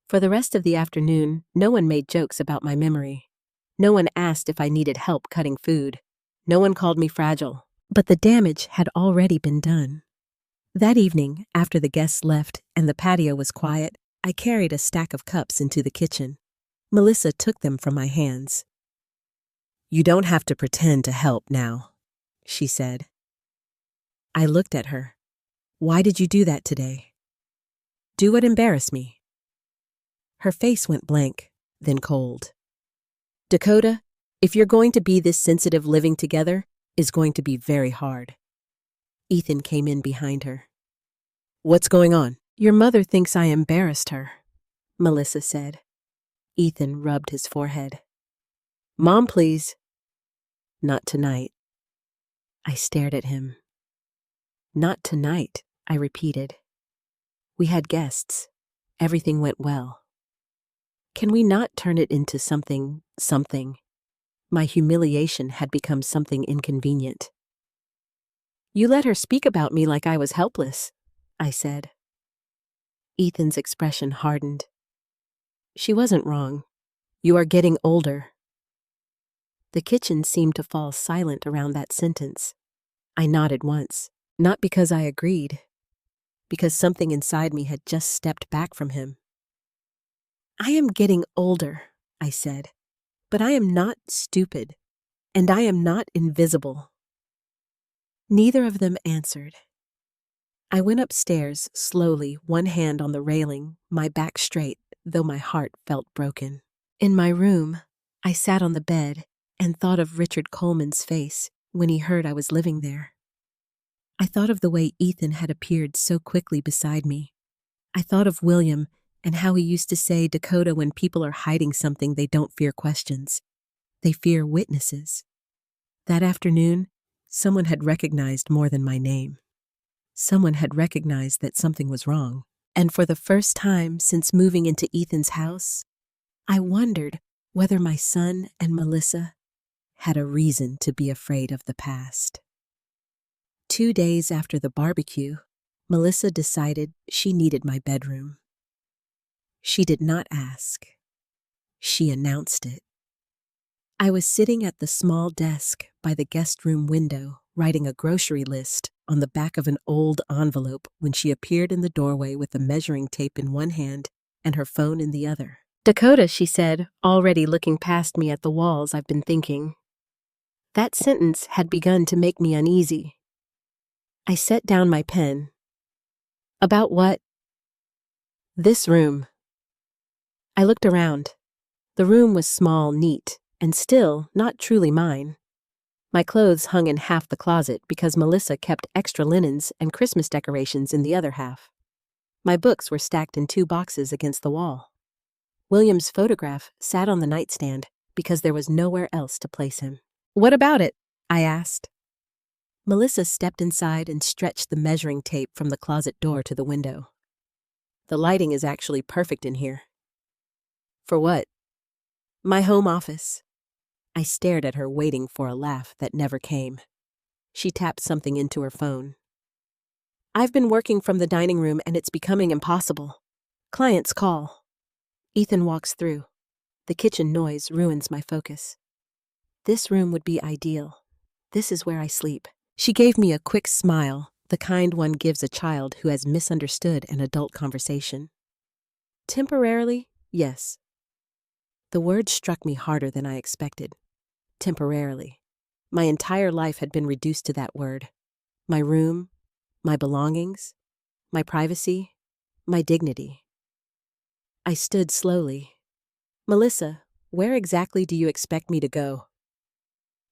For the rest of the afternoon, no one made jokes about my memory. No one asked if I needed help cutting food. No one called me fragile. But the damage had already been done. That evening, after the guests left and the patio was quiet, I carried a stack of cups into the kitchen. Melissa took them from my hands. "You don't have to pretend to help now," she said. I looked at her. "Why did you do that today?" "Do what embarrassed me." Her face went blank, then cold. "Dakota, if you're going to be this sensitive, living together is going to be very hard." Ethan came in behind her. "What's going on?" "Your mother thinks I embarrassed her," Melissa said. Ethan rubbed his forehead. "Mom, please." "Not tonight." I stared at him. "Not tonight," I repeated. "We had guests. Everything went well. Can we not turn it into something? My humiliation had become something inconvenient." "You let her speak about me like I was helpless," I said. Ethan's expression hardened. "She wasn't wrong. You are getting older." The kitchen seemed to fall silent around that sentence. I nodded once, not because I agreed, because something inside me had just stepped back from him. "I am getting older," I said, "but I am not stupid, and I am not invisible." Neither of them answered. I went upstairs slowly, one hand on the railing, my back straight, though my heart felt broken. In my room, I sat on the bed and thought of Richard Coleman's face when he heard I was living there. I thought of the way Ethan had appeared so quickly beside me. I thought of William and how he used to say, "Dakota, when people are hiding something, they don't fear questions. They fear witnesses." That afternoon, someone had recognized more than my name. Someone had recognized that something was wrong. And for the first time since moving into Ethan's house, I wondered whether my son and Melissa had a reason to be afraid of the past. 2 days after the barbecue, Melissa decided she needed my bedroom. She did not ask. She announced it. I was sitting at the small desk by the guest room window, writing a grocery list on the back of an old envelope when she appeared in the doorway with a measuring tape in one hand and her phone in the other. "Dakota," she said, already looking past me at the walls. I've been thinking. That sentence had begun to make me uneasy. I set down my pen. "About what?" "This room." I looked around. The room was small, neat, and still not truly mine. My clothes hung in half the closet because Melissa kept extra linens and Christmas decorations in the other half. My books were stacked in 2 boxes against the wall. William's photograph sat on the nightstand because there was nowhere else to place him. "What about it?" I asked. Melissa stepped inside and stretched the measuring tape from the closet door to the window. "The lighting is actually perfect in here." "For what?" "My home office." I stared at her, waiting for a laugh that never came. She tapped something into her phone. "I've been working from the dining room and it's becoming impossible. Clients call." Ethan walks through. The kitchen noise ruins my focus. "This room would be ideal. This is where I sleep." She gave me a quick smile, the kind one gives a child who has misunderstood an adult conversation. Temporarily, yes. The word struck me harder than I expected. Temporarily. My entire life had been reduced to that word. My room, my belongings, my privacy, my dignity. I stood slowly. Melissa, where exactly do you expect me to go?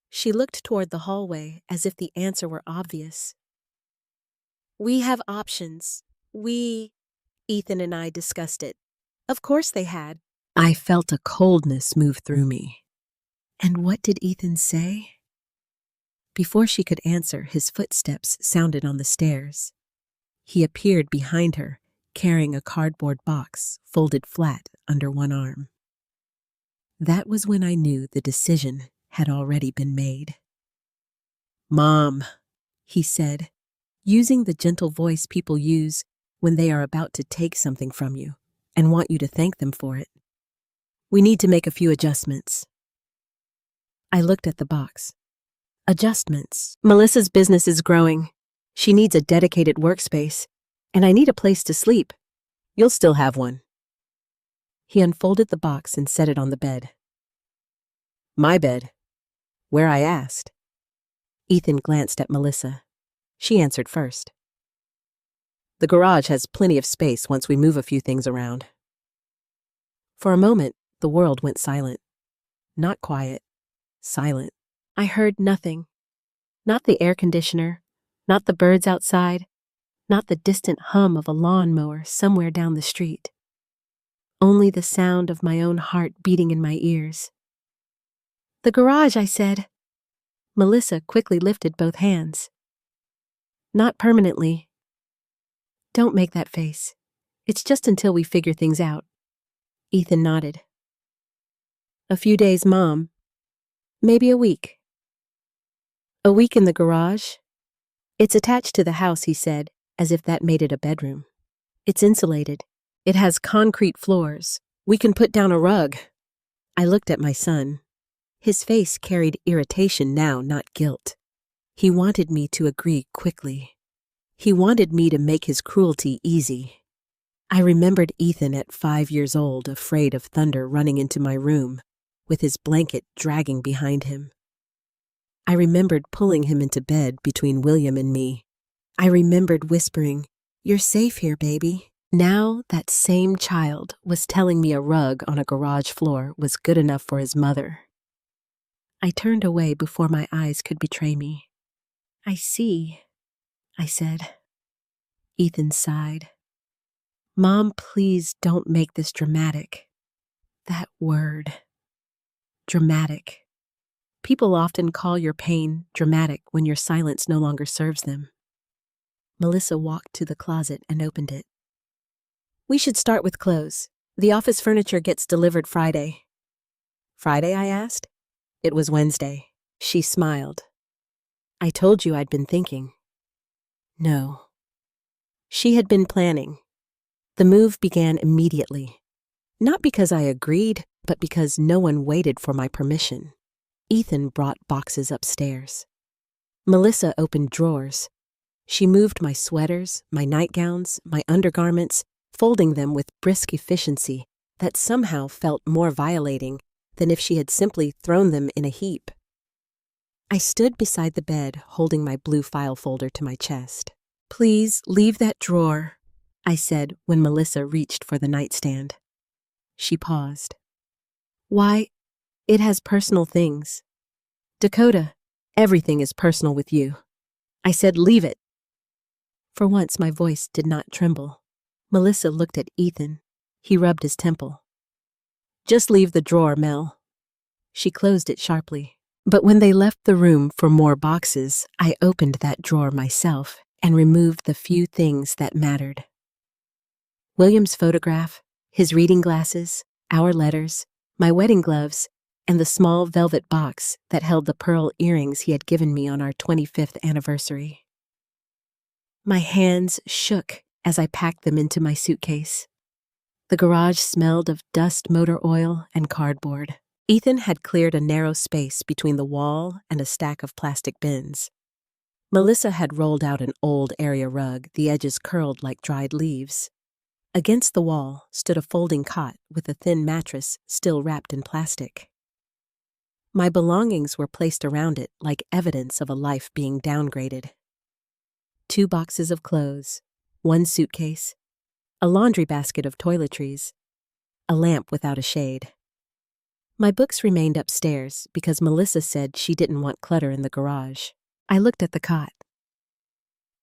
She looked toward the hallway as if the answer were obvious. We have options. Ethan and I discussed it. Of course they had. I felt a coldness move through me. And what did Ethan say? Before she could answer, his footsteps sounded on the stairs. He appeared behind her, carrying a cardboard box folded flat under one arm. That was when I knew the decision had already been made. Mom, he said, using the gentle voice people use when they are about to take something from you and want you to thank them for it. We need to make a few adjustments. I looked at the box. Adjustments. Melissa's business is growing. She needs a dedicated workspace, and I need a place to sleep. You'll still have one. He unfolded the box and set it on the bed. My bed, where I asked. Ethan glanced at Melissa. She answered first. The garage has plenty of space once we move a few things around. For a moment, the world went silent. Not quiet, silent. I heard nothing. Not the air conditioner, not the birds outside, not the distant hum of a lawnmower somewhere down the street. Only the sound of my own heart beating in my ears. The garage, I said. Melissa quickly lifted both hands. Not permanently. Don't make that face. It's just until we figure things out. Ethan nodded. A few days, Mom. Maybe a week. A week in the garage? It's attached to the house, he said, as if that made it a bedroom. It's insulated. It has concrete floors. We can put down a rug. I looked at my son. His face carried irritation now, not guilt. He wanted me to agree quickly. He wanted me to make his cruelty easy. I remembered Ethan at 5 years old, afraid of thunder running into my room, with his blanket dragging behind him. I remembered pulling him into bed between William and me. I remembered whispering, "You're safe here, baby." Now that same child was telling me a rug on a garage floor was good enough for his mother. I turned away before my eyes could betray me. I see, I said. Ethan sighed. Mom, please don't make this dramatic. That word. Dramatic. People often call your pain dramatic when your silence no longer serves them. Melissa walked to the closet and opened it. We should start with clothes. The office furniture gets delivered Friday. Friday, I asked. It was Wednesday. She smiled. I told you I'd been thinking. No. She had been planning. The move began immediately. Not because I agreed, but because no one waited for my permission. Ethan brought boxes upstairs. Melissa opened drawers. She moved my sweaters, my nightgowns, my undergarments, folding them with brisk efficiency that somehow felt more violating than if she had simply thrown them in a heap. I stood beside the bed, holding my blue file folder to my chest. Please leave that drawer, I said when Melissa reached for the nightstand. She paused. Why? It has personal things. Dakota, everything is personal with you. I said, leave it. For once, my voice did not tremble. Melissa looked at Ethan. He rubbed his temple. Just leave the drawer, Mel. She closed it sharply. But when they left the room for more boxes, I opened that drawer myself and removed the few things that mattered. William's photograph, his reading glasses, our letters, my wedding gloves, and the small velvet box that held the pearl earrings he had given me on our 25th anniversary. My hands shook as I packed them into my suitcase. The garage smelled of dust motor oil and cardboard. Ethan had cleared a narrow space between the wall and a stack of plastic bins. Melissa had rolled out an old area rug, the edges curled like dried leaves. Against the wall stood a folding cot with a thin mattress still wrapped in plastic. My belongings were placed around it like evidence of a life being downgraded. 2 boxes of clothes, 1 suitcase, a laundry basket of toiletries, a lamp without a shade. My books remained upstairs because Melissa said she didn't want clutter in the garage. I looked at the cot.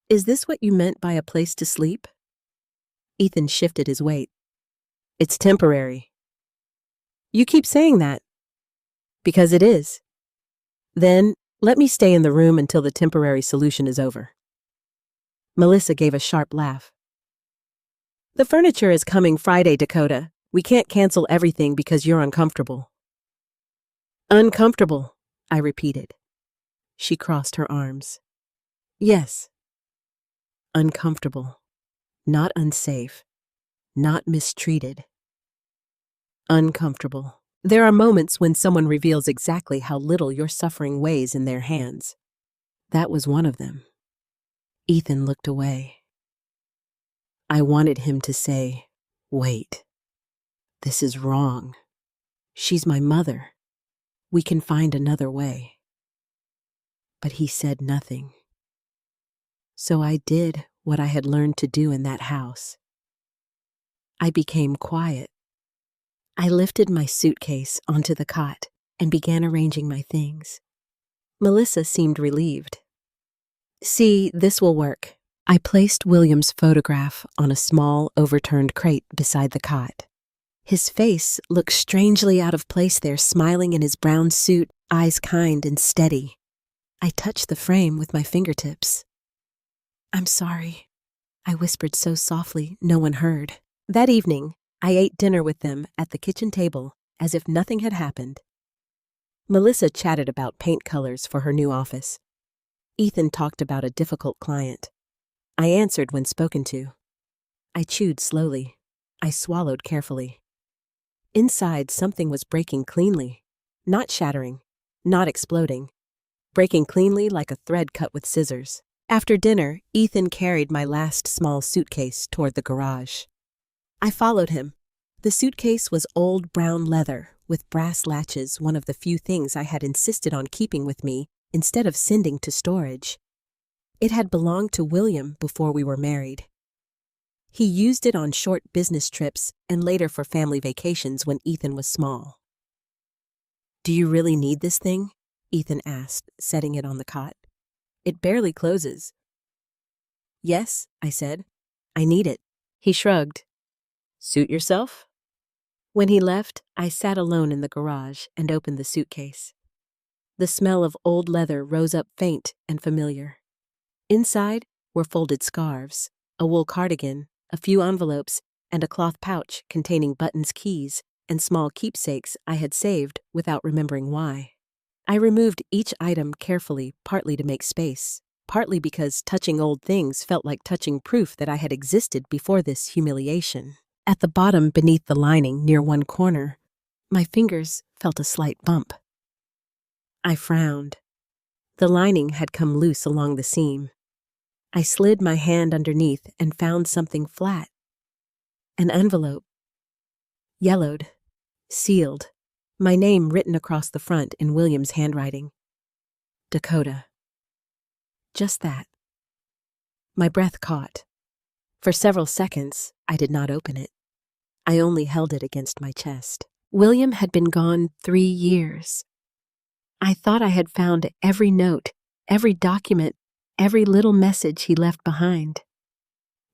"Is this what you meant by a place to sleep?" Ethan shifted his weight. "It's temporary." "You keep saying that." "Because it is." "Then, let me stay in the room until the temporary solution is over." Melissa gave a sharp laugh. "The furniture is coming Friday, Dakota. We can't cancel everything because you're uncomfortable." "Uncomfortable," I repeated. She crossed her arms. "Yes. Uncomfortable. Not unsafe. Not mistreated. Uncomfortable." There are moments when someone reveals exactly how little your suffering weighs in their hands. That was one of them. Ethan looked away. I wanted him to say, "Wait. This is wrong. She's my mother. We can find another way." But he said nothing. So I did what I had learned to do in that house. I became quiet. I lifted my suitcase onto the cot and began arranging my things. Melissa seemed relieved. "See, this will work." I placed William's photograph on a small, overturned crate beside the cot. His face looked strangely out of place there, smiling in his brown suit, eyes kind and steady. I touched the frame with my fingertips. "I'm sorry," I whispered so softly no one heard. That evening, I ate dinner with them at the kitchen table as if nothing had happened. Melissa chatted about paint colors for her new office. Ethan talked about a difficult client. I answered when spoken to. I chewed slowly. I swallowed carefully. Inside, something was breaking cleanly. Not shattering. Not exploding. Breaking cleanly like a thread cut with scissors. After dinner, Ethan carried my last small suitcase toward the garage. I followed him. The suitcase was old brown leather with brass latches, one of the few things I had insisted on keeping with me instead of sending to storage. It had belonged to William before we were married. He used it on short business trips and later for family vacations when Ethan was small. "Do you really need this thing?" Ethan asked, setting it on the cot. "It barely closes." "Yes," I said. "I need it." He shrugged. "Suit yourself?" When he left, I sat alone in the garage and opened the suitcase. The smell of old leather rose up faint and familiar. Inside were folded scarves, a wool cardigan, a few envelopes, and a cloth pouch containing buttons, keys, and small keepsakes I had saved without remembering why. I removed each item carefully, partly to make space, partly because touching old things felt like touching proof that I had existed before this humiliation. At the bottom, beneath the lining, near one corner, my fingers felt a slight bump. I frowned. The lining had come loose along the seam. I slid my hand underneath and found something flat. An envelope. Yellowed. Sealed. My name written across the front in William's handwriting. Dakota. Just that. My breath caught. For several seconds, I did not open it. I only held it against my chest. William had been gone 3 years. I thought I had found every note, every document, every little message he left behind.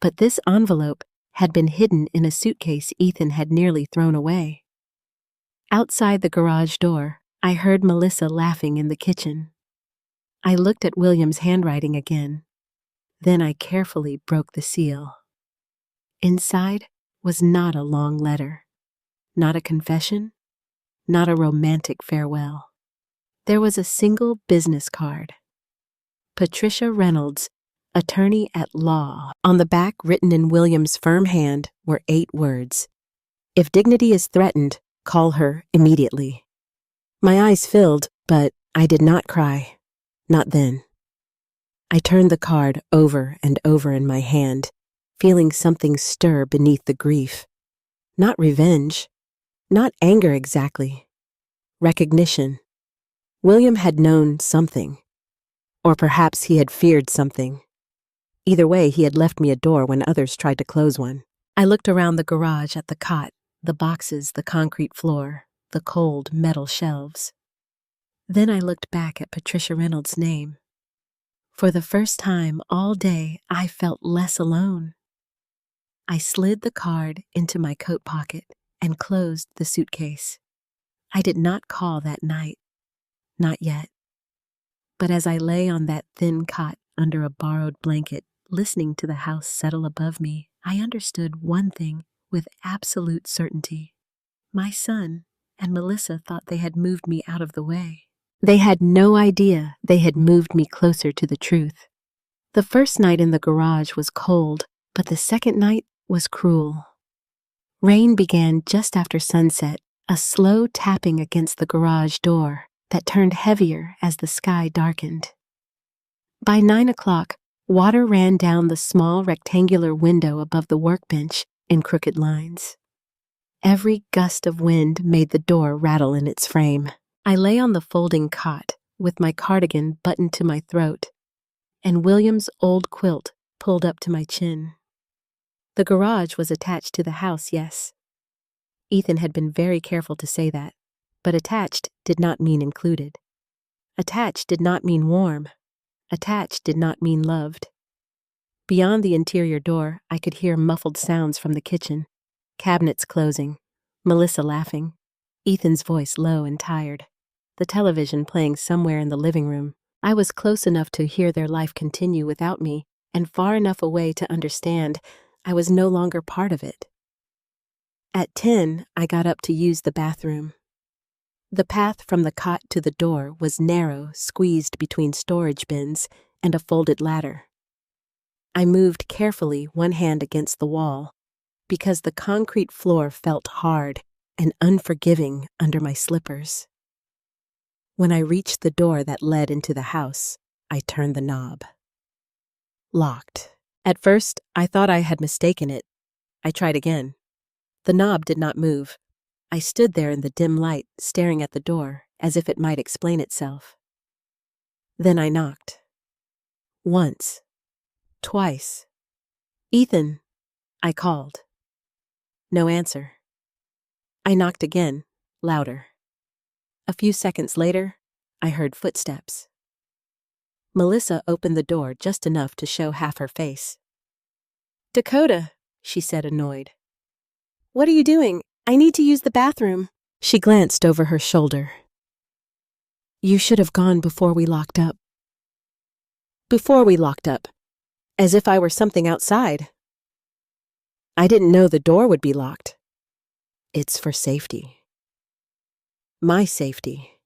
But this envelope had been hidden in a suitcase Ethan had nearly thrown away. Outside the garage door, I heard Melissa laughing in the kitchen. I looked at William's handwriting again. Then I carefully broke the seal. Inside was not a long letter, not a confession, not a romantic farewell. There was a single business card. Patricia Reynolds, attorney at law. On the back, written in William's firm hand, were 8 words. If dignity is threatened, call her immediately. My eyes filled, but I did not cry. Not then. I turned the card over and over in my hand, feeling something stir beneath the grief. Not revenge, not anger exactly. Recognition. William had known something. Or perhaps he had feared something. Either way, he had left me a door when others tried to close one. I looked around the garage at the cot, the boxes, the concrete floor, the cold metal shelves. Then I looked back at Patricia Reynolds' name. For the first time all day, I felt less alone. I slid the card into my coat pocket and closed the suitcase. I did not call that night. Not yet. But as I lay on that thin cot under a borrowed blanket, listening to the house settle above me, I understood one thing with absolute certainty. My son and Melissa thought they had moved me out of the way. They had no idea they had moved me closer to the truth. The first night in the garage was cold, but the second night was cruel. Rain began just after sunset, a slow tapping against the garage door that turned heavier as the sky darkened. By 9 o'clock, water ran down the small rectangular window above the workbench in crooked lines. Every gust of wind made the door rattle in its frame. I lay on the folding cot with my cardigan buttoned to my throat and William's old quilt pulled up to my chin. The garage was attached to the house, yes. Ethan had been very careful to say that, but attached did not mean included. Attached did not mean warm. Attached did not mean loved. Beyond the interior door, I could hear muffled sounds from the kitchen, cabinets closing, Melissa laughing, Ethan's voice low and tired, the television playing somewhere in the living room. I was close enough to hear their life continue without me, and far enough away to understand I was no longer part of it. At 10, I got up to use the bathroom. The path from the cot to the door was narrow, squeezed between storage bins and a folded ladder. I moved carefully, one hand against the wall, because the concrete floor felt hard and unforgiving under my slippers. When I reached the door that led into the house, I turned the knob. Locked. At first, I thought I had mistaken it. I tried again. The knob did not move. I stood there in the dim light, staring at the door, as if it might explain itself. Then I knocked. Once. Twice. "Ethan," I called. No answer. I knocked again, louder. A few seconds later, I heard footsteps. Melissa opened the door just enough to show half her face. "Dakota," she said, annoyed. "What are you doing? I need to use the bathroom." She glanced over her shoulder. "You should have gone before we locked up." Before we locked up. As if I were something outside. I didn't know the door would be locked. It's for safety. My safety.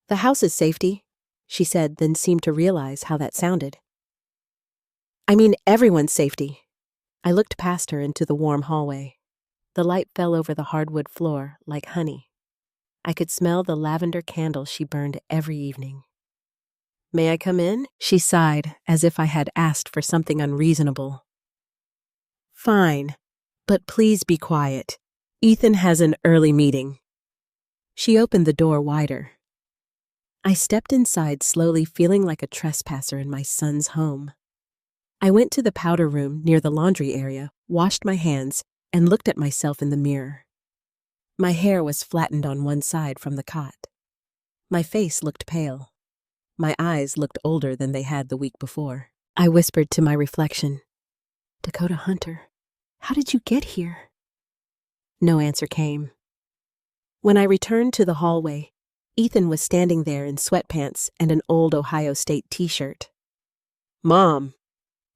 "The house's safety," she said, then seemed to realize how that sounded. "I mean everyone's safety." I looked past her into the warm hallway. The light fell over the hardwood floor like honey. I could smell the lavender candles she burned every evening. "May I come in?" She sighed, as if I had asked for something unreasonable. "Fine, but please be quiet. Ethan has an early meeting." She opened the door wider. I stepped inside slowly, feeling like a trespasser in my son's home. I went to the powder room near the laundry area, washed my hands, and looked at myself in the mirror. My hair was flattened on one side from the cot. My face looked pale. My eyes looked older than they had the week before. I whispered to my reflection, "Dakota Hunter, how did you get here?" No answer came. When I returned to the hallway, Ethan was standing there in sweatpants and an old Ohio State t-shirt. "Mom,"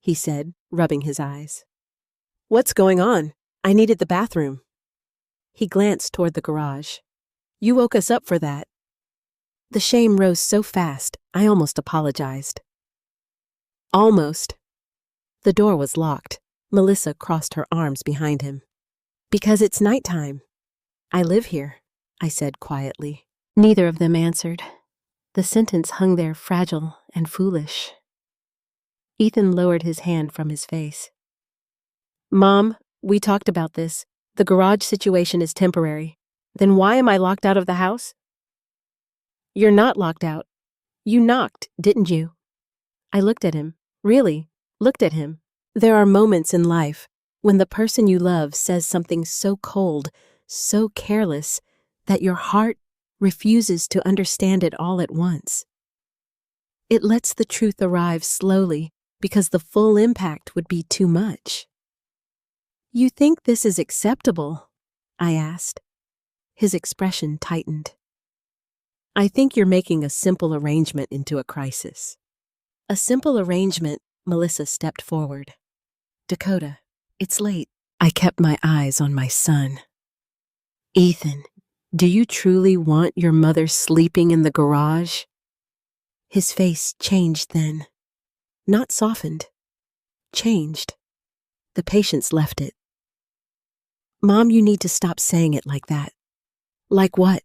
he said, rubbing his eyes. "What's going on? I needed the bathroom." He glanced toward the garage. "You woke us up for that." The shame rose so fast, I almost apologized. Almost. The door was locked. Melissa crossed her arms behind him. "Because it's nighttime. I live here," I said quietly. Neither of them answered. The sentence hung there fragile and foolish. Ethan lowered his hand from his face. Mom, we talked about this. The garage situation is temporary. Then why am I locked out of the house? You're not locked out. You knocked, didn't you? I looked at him. Really, looked at him. There are moments in life when the person you love says something so cold, so careless, that your heart refuses to understand it all at once. It lets the truth arrive slowly because the full impact would be too much. You think this is acceptable? I asked. His expression tightened. I think you're making a simple arrangement into a crisis. A simple arrangement, Melissa stepped forward. Dakota, it's late. I kept my eyes on my son. Ethan, do you truly want your mother sleeping in the garage? His face changed then. Not softened. Changed. The patience left it. Mom, you need to stop saying it like that. Like what?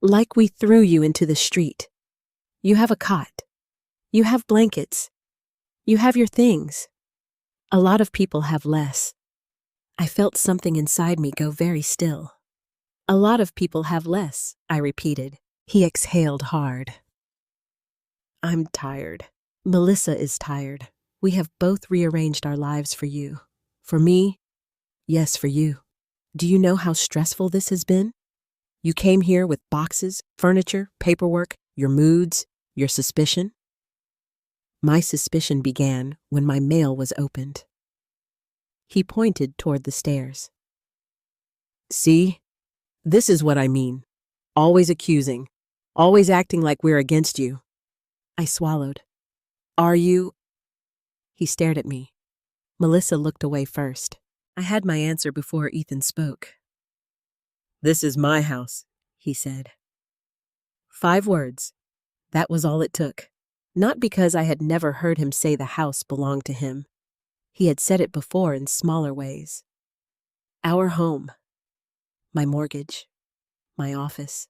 Like we threw you into the street. You have a cot. You have blankets. You have your things. A lot of people have less. I felt something inside me go very still. A lot of people have less, I repeated. He exhaled hard. I'm tired. Melissa is tired. We have both rearranged our lives for you. For me, yes, for you. Do you know how stressful this has been? You came here with boxes, furniture, paperwork, your moods, your suspicion. My suspicion began when my mail was opened. He pointed toward the stairs. See? This is what I mean. Always accusing. Always acting like we're against you. I swallowed. Are you? He stared at me. Melissa looked away first. I had my answer before Ethan spoke. This is my house, he said. 5 words. That was all it took. Not because I had never heard him say the house belonged to him. He had said it before in smaller ways. Our home. My mortgage. My office.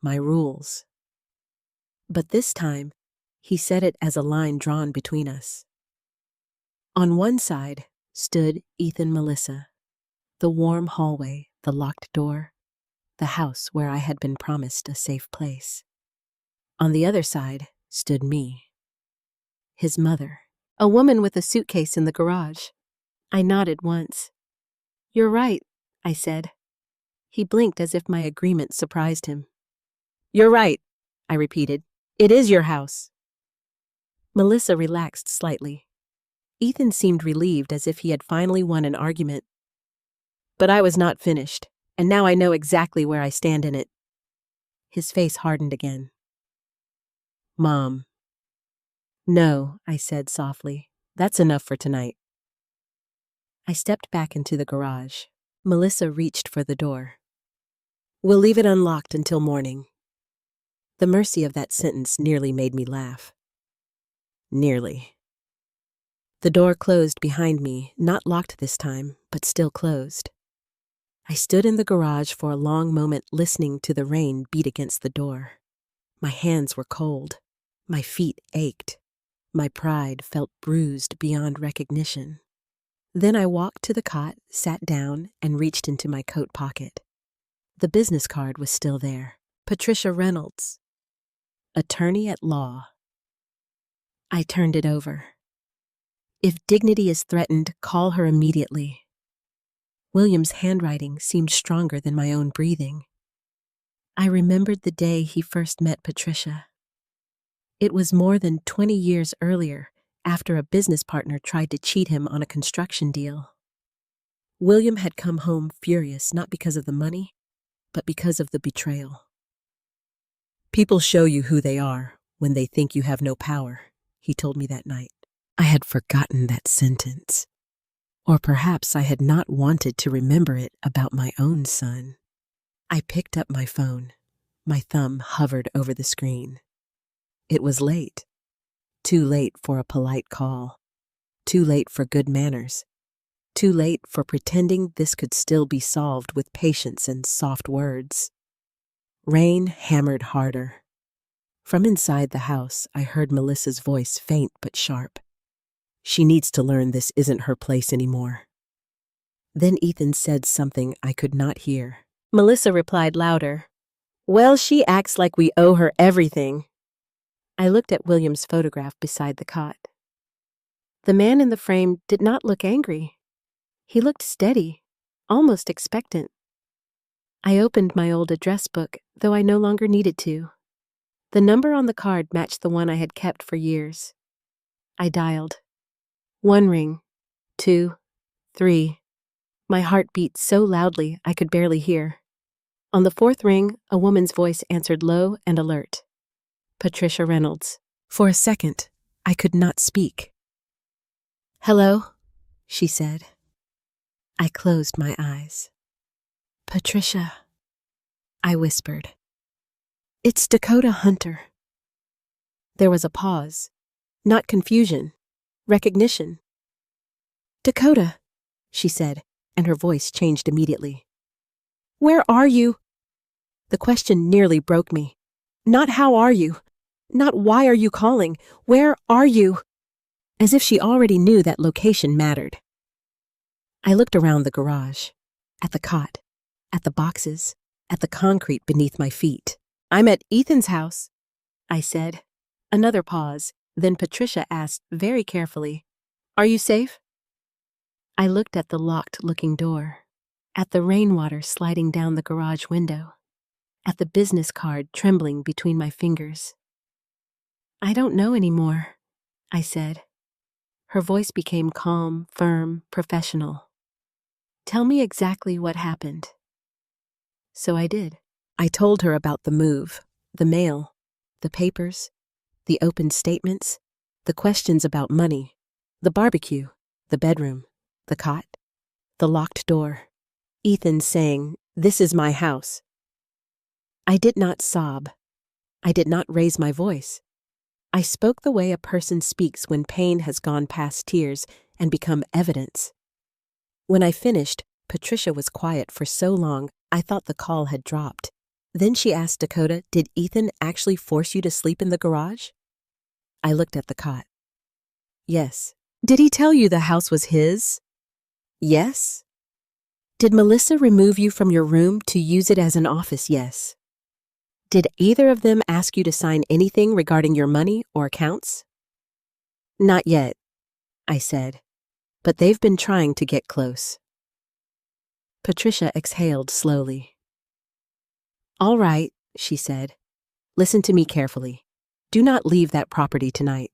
My rules. But this time, he said it as a line drawn between us. On one side stood Ethan Melissa, the warm hallway, the locked door, the house where I had been promised a safe place. On the other side stood me, his mother, a woman with a suitcase in the garage. I nodded once. You're right, I said. He blinked as if my agreement surprised him. You're right, I repeated. It is your house. Melissa relaxed slightly. Ethan seemed relieved as if he had finally won an argument. But I was not finished, and now I know exactly where I stand in it. His face hardened again. Mom. No, I said softly. That's enough for tonight. I stepped back into the garage. Melissa reached for the door. We'll leave it unlocked until morning. The mercy of that sentence nearly made me laugh. Nearly. The door closed behind me, not locked this time, but still closed. I stood in the garage for a long moment listening to the rain beat against the door. My hands were cold. My feet ached. My pride felt bruised beyond recognition. Then I walked to the cot, sat down, and reached into my coat pocket. The business card was still there. Patricia Reynolds, attorney at law. I turned it over. If dignity is threatened, call her immediately. William's handwriting seemed stronger than my own breathing. I remembered the day he first met Patricia. It was more than 20 years earlier, after a business partner tried to cheat him on a construction deal. William had come home furious not because of the money, but because of the betrayal. People show you who they are when they think you have no power, he told me that night. I had forgotten that sentence. Or perhaps I had not wanted to remember it about my own son. I picked up my phone. My thumb hovered over the screen. It was late. Too late for a polite call. Too late for good manners. Too late for pretending this could still be solved with patience and soft words. Rain hammered harder. From inside the house, I heard Melissa's voice, faint but sharp. She needs to learn this isn't her place anymore. Then Ethan said something I could not hear. Melissa replied louder. Well, she acts like we owe her everything. I looked at William's photograph beside the cot. The man in the frame did not look angry. He looked steady, almost expectant. I opened my old address book, though I no longer needed to. The number on the card matched the one I had kept for years. I dialed. 1 ring, 2, 3. My heart beat so loudly I could barely hear. On the 4th ring, a woman's voice answered low and alert. Patricia Reynolds. For a second, I could not speak. Hello, she said. I closed my eyes. Patricia, I whispered. It's Dakota Hunter. There was a pause. Not confusion, recognition. Dakota, she said, and her voice changed immediately. Where are you? The question nearly broke me. Not how are you? Not why are you calling? Where are you? As if she already knew that location mattered. I looked around the garage, at the cot, at the boxes, at the concrete beneath my feet. I'm at Ethan's house, I said. Another pause, then Patricia asked very carefully, Are you safe? I looked at the locked-looking door, at the rainwater sliding down the garage window, at the business card trembling between my fingers. I don't know anymore, I said. Her voice became calm, firm, professional. Tell me exactly what happened. So I did. I told her about the move, the mail, the papers, the open statements, the questions about money, the barbecue, the bedroom, the cot, the locked door, Ethan saying, This is my house. I did not sob. I did not raise my voice. I spoke the way a person speaks when pain has gone past tears and become evidence. When I finished, Patricia was quiet for so long I thought the call had dropped. Then she asked Dakota, Did Ethan actually force you to sleep in the garage? I looked at the cot. Yes. Did he tell you the house was his? Yes. Did Melissa remove you from your room to use it as an office? Yes. Did either of them ask you to sign anything regarding your money or accounts? Not yet, I said, but they've been trying to get close. Patricia exhaled slowly. All right, she said. Listen to me carefully. Do not leave that property tonight.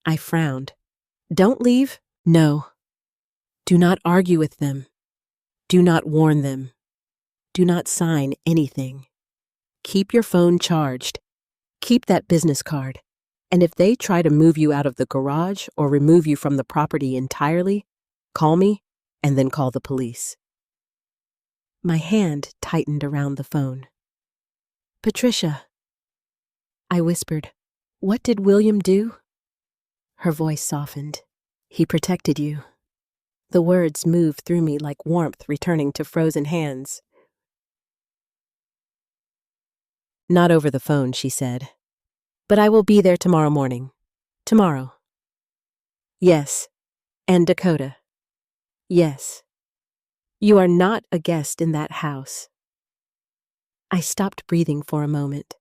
I frowned. Don't leave? No. Do not argue with them. Do not warn them. Do not sign anything. Keep your phone charged. Keep that business card. And if they try to move you out of the garage or remove you from the property entirely, call me and then call the police. My hand tightened around the phone. Patricia. I whispered, What did William do? Her voice softened. He protected you. The words moved through me like warmth returning to frozen hands. Not over the phone, she said. But I will be there tomorrow morning. Tomorrow. Yes. And Dakota. Yes. You are not a guest in that house. I stopped breathing for a moment.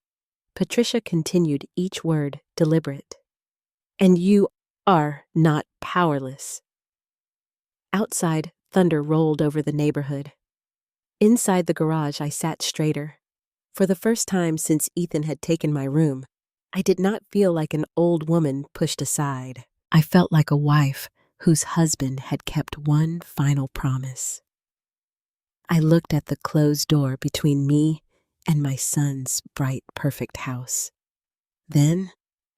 Patricia continued each word deliberate. And you are not powerless. Outside, thunder rolled over the neighborhood. Inside the garage, I sat straighter. For the first time since Ethan had taken my room, I did not feel like an old woman pushed aside. I felt like a wife whose husband had kept one final promise. I looked at the closed door between me and my son's bright, perfect house. Then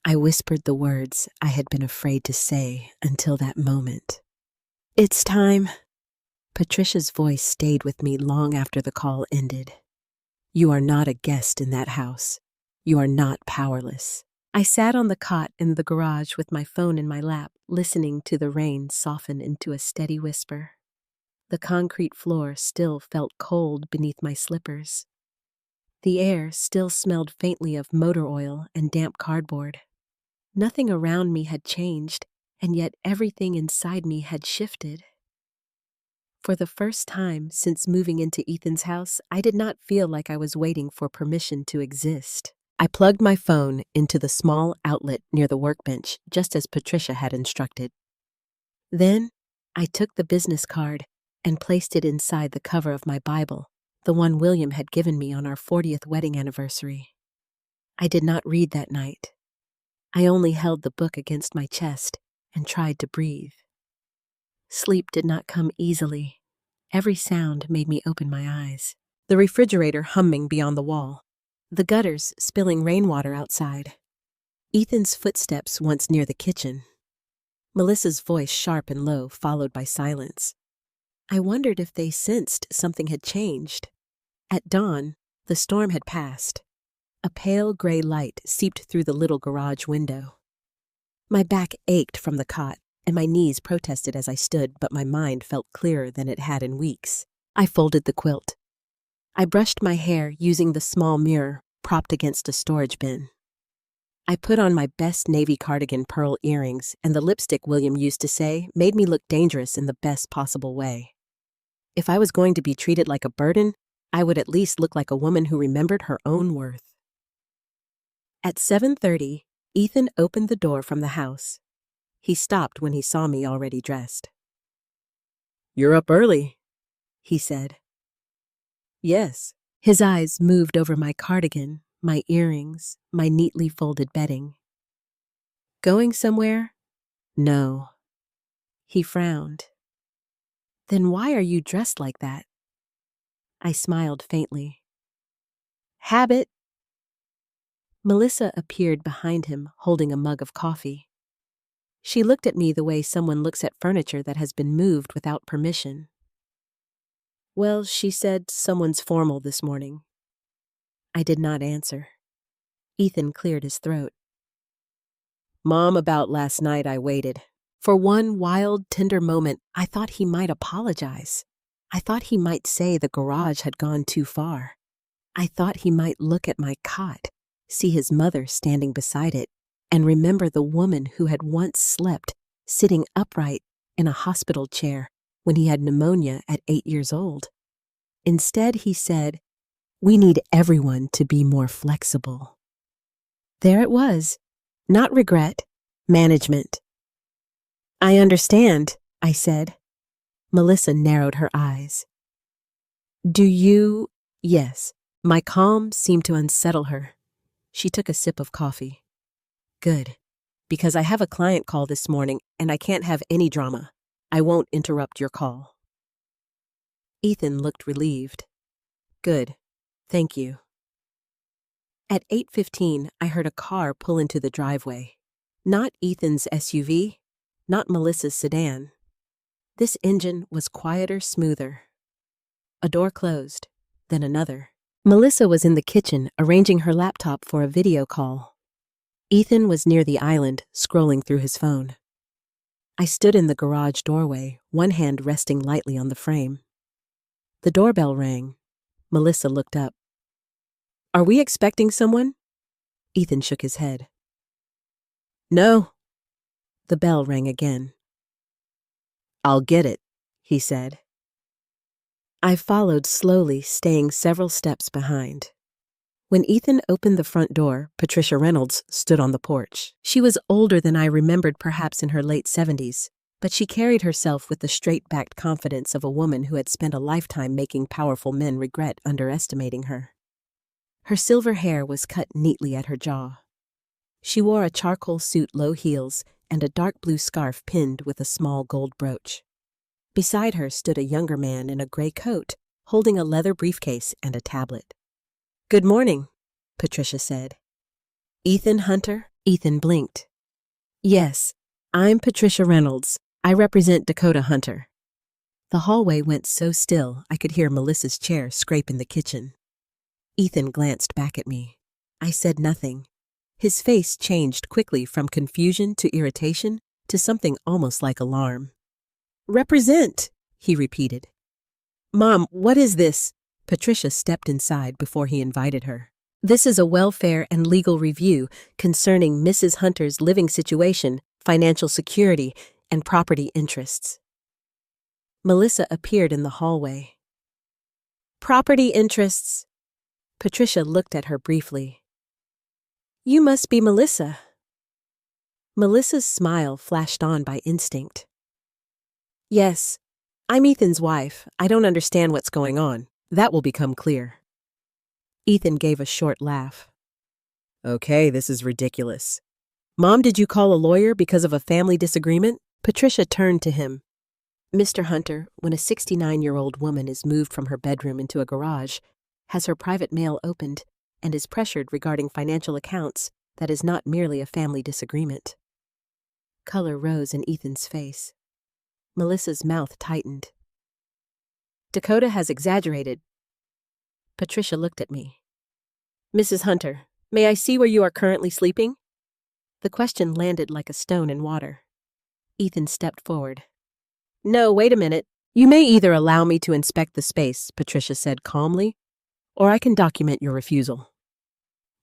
I whispered the words I had been afraid to say until that moment. It's time. Patricia's voice stayed with me long after the call ended. You are not a guest in that house. You are not powerless. I sat on the cot in the garage with my phone in my lap, listening to the rain soften into a steady whisper. The concrete floor still felt cold beneath my slippers. The air still smelled faintly of motor oil and damp cardboard. Nothing around me had changed, and yet everything inside me had shifted. For the first time since moving into Ethan's house, I did not feel like I was waiting for permission to exist. I plugged my phone into the small outlet near the workbench, just as Patricia had instructed. Then, I took the business card and placed it inside the cover of my Bible, the one William had given me on our 40th wedding anniversary. I did not read that night. I only held the book against my chest and tried to breathe. Sleep did not come easily. Every sound made me open my eyes. The refrigerator humming beyond the wall. The gutters spilling rainwater outside. Ethan's footsteps once near the kitchen. Melissa's voice sharp and low, followed by silence. I wondered if they sensed something had changed. At dawn, the storm had passed. A pale gray light seeped through the little garage window. My back ached from the cot, and my knees protested as I stood, but my mind felt clearer than it had in weeks. I folded the quilt. I brushed my hair using the small mirror propped against a storage bin. I put on my best navy cardigan pearl earrings, and the lipstick William used to say made me look dangerous in the best possible way. If I was going to be treated like a burden, I would at least look like a woman who remembered her own worth. At 7:30, Ethan opened the door from the house. He stopped when he saw me already dressed. "You're up early," he said. "Yes." His eyes moved over my cardigan, my earrings, my neatly folded bedding. "Going somewhere?" "No." He frowned. "Then why are you dressed like that?" I smiled faintly. "Habit." Melissa appeared behind him, holding a mug of coffee. She looked at me the way someone looks at furniture that has been moved without permission. "Well," she said, "someone's formal this morning." I did not answer. Ethan cleared his throat. "Mom, about last night I waited. For one wild, tender moment, I thought he might apologize. I thought he might say the garage had gone too far. I thought he might look at my cot, see his mother standing beside it, and remember the woman who had once slept, sitting upright in a hospital chair when he had pneumonia at 8 years old. Instead, he said, "We need everyone to be more flexible." There it was. Not regret, management. "I understand," I said. Melissa narrowed her eyes. "Do you—" Yes. My calm seemed to unsettle her. She took a sip of coffee. "Good. Because I have a client call this morning and I can't have any drama. I won't interrupt your call." Ethan looked relieved. "Good. Thank you." At 8:15, I heard a car pull into the driveway. Not Ethan's SUV, not Melissa's sedan. This engine was quieter, smoother. A door closed, then another. Melissa was in the kitchen arranging her laptop for a video call. Ethan was near the island, scrolling through his phone. I stood in the garage doorway, one hand resting lightly on the frame. The doorbell rang. Melissa looked up. "Are we expecting someone?" Ethan shook his head. "No." The bell rang again. "I'll get it," he said. I followed slowly, staying several steps behind. When Ethan opened the front door, Patricia Reynolds stood on the porch. She was older than I remembered, perhaps in her late 70s, but she carried herself with the straight-backed confidence of a woman who had spent a lifetime making powerful men regret underestimating her. Her silver hair was cut neatly at her jaw. She wore a charcoal suit, low heels, and a dark blue scarf pinned with a small gold brooch. Beside her stood a younger man in a gray coat, holding a leather briefcase and a tablet. "Good morning," Patricia said. "Ethan Hunter?" Ethan blinked. "Yes, I'm Patricia Reynolds. I represent Dakota Hunter." The hallway went so still I could hear Melissa's chair scrape in the kitchen. Ethan glanced back at me. I said nothing. His face changed quickly from confusion to irritation to something almost like alarm. "Represent," he repeated. "Mom, what is this?" Patricia stepped inside before he invited her. This is a welfare and legal review concerning Mrs. Hunter's living situation, financial security, and property interests. Melissa appeared in the hallway. Property interests. Patricia looked at her briefly. You must be Melissa. Melissa's smile flashed on by instinct. Yes, I'm Ethan's wife. I don't understand what's going on. That will become clear. Ethan gave a short laugh. Okay, this is ridiculous. Mom, did you call a lawyer because of a family disagreement? Patricia turned to him. Mr. Hunter, when a 69-year-old woman is moved from her bedroom into a garage, has her private mail opened, and is pressured regarding financial accounts, that is not merely a family disagreement. Color rose in Ethan's face. Melissa's mouth tightened. Dakota has exaggerated. Patricia looked at me. Mrs. Hunter, may I see where you are currently sleeping? The question landed like a stone in water. Ethan stepped forward. No, wait a minute. You may either allow me to inspect the space, Patricia said calmly, or I can document your refusal.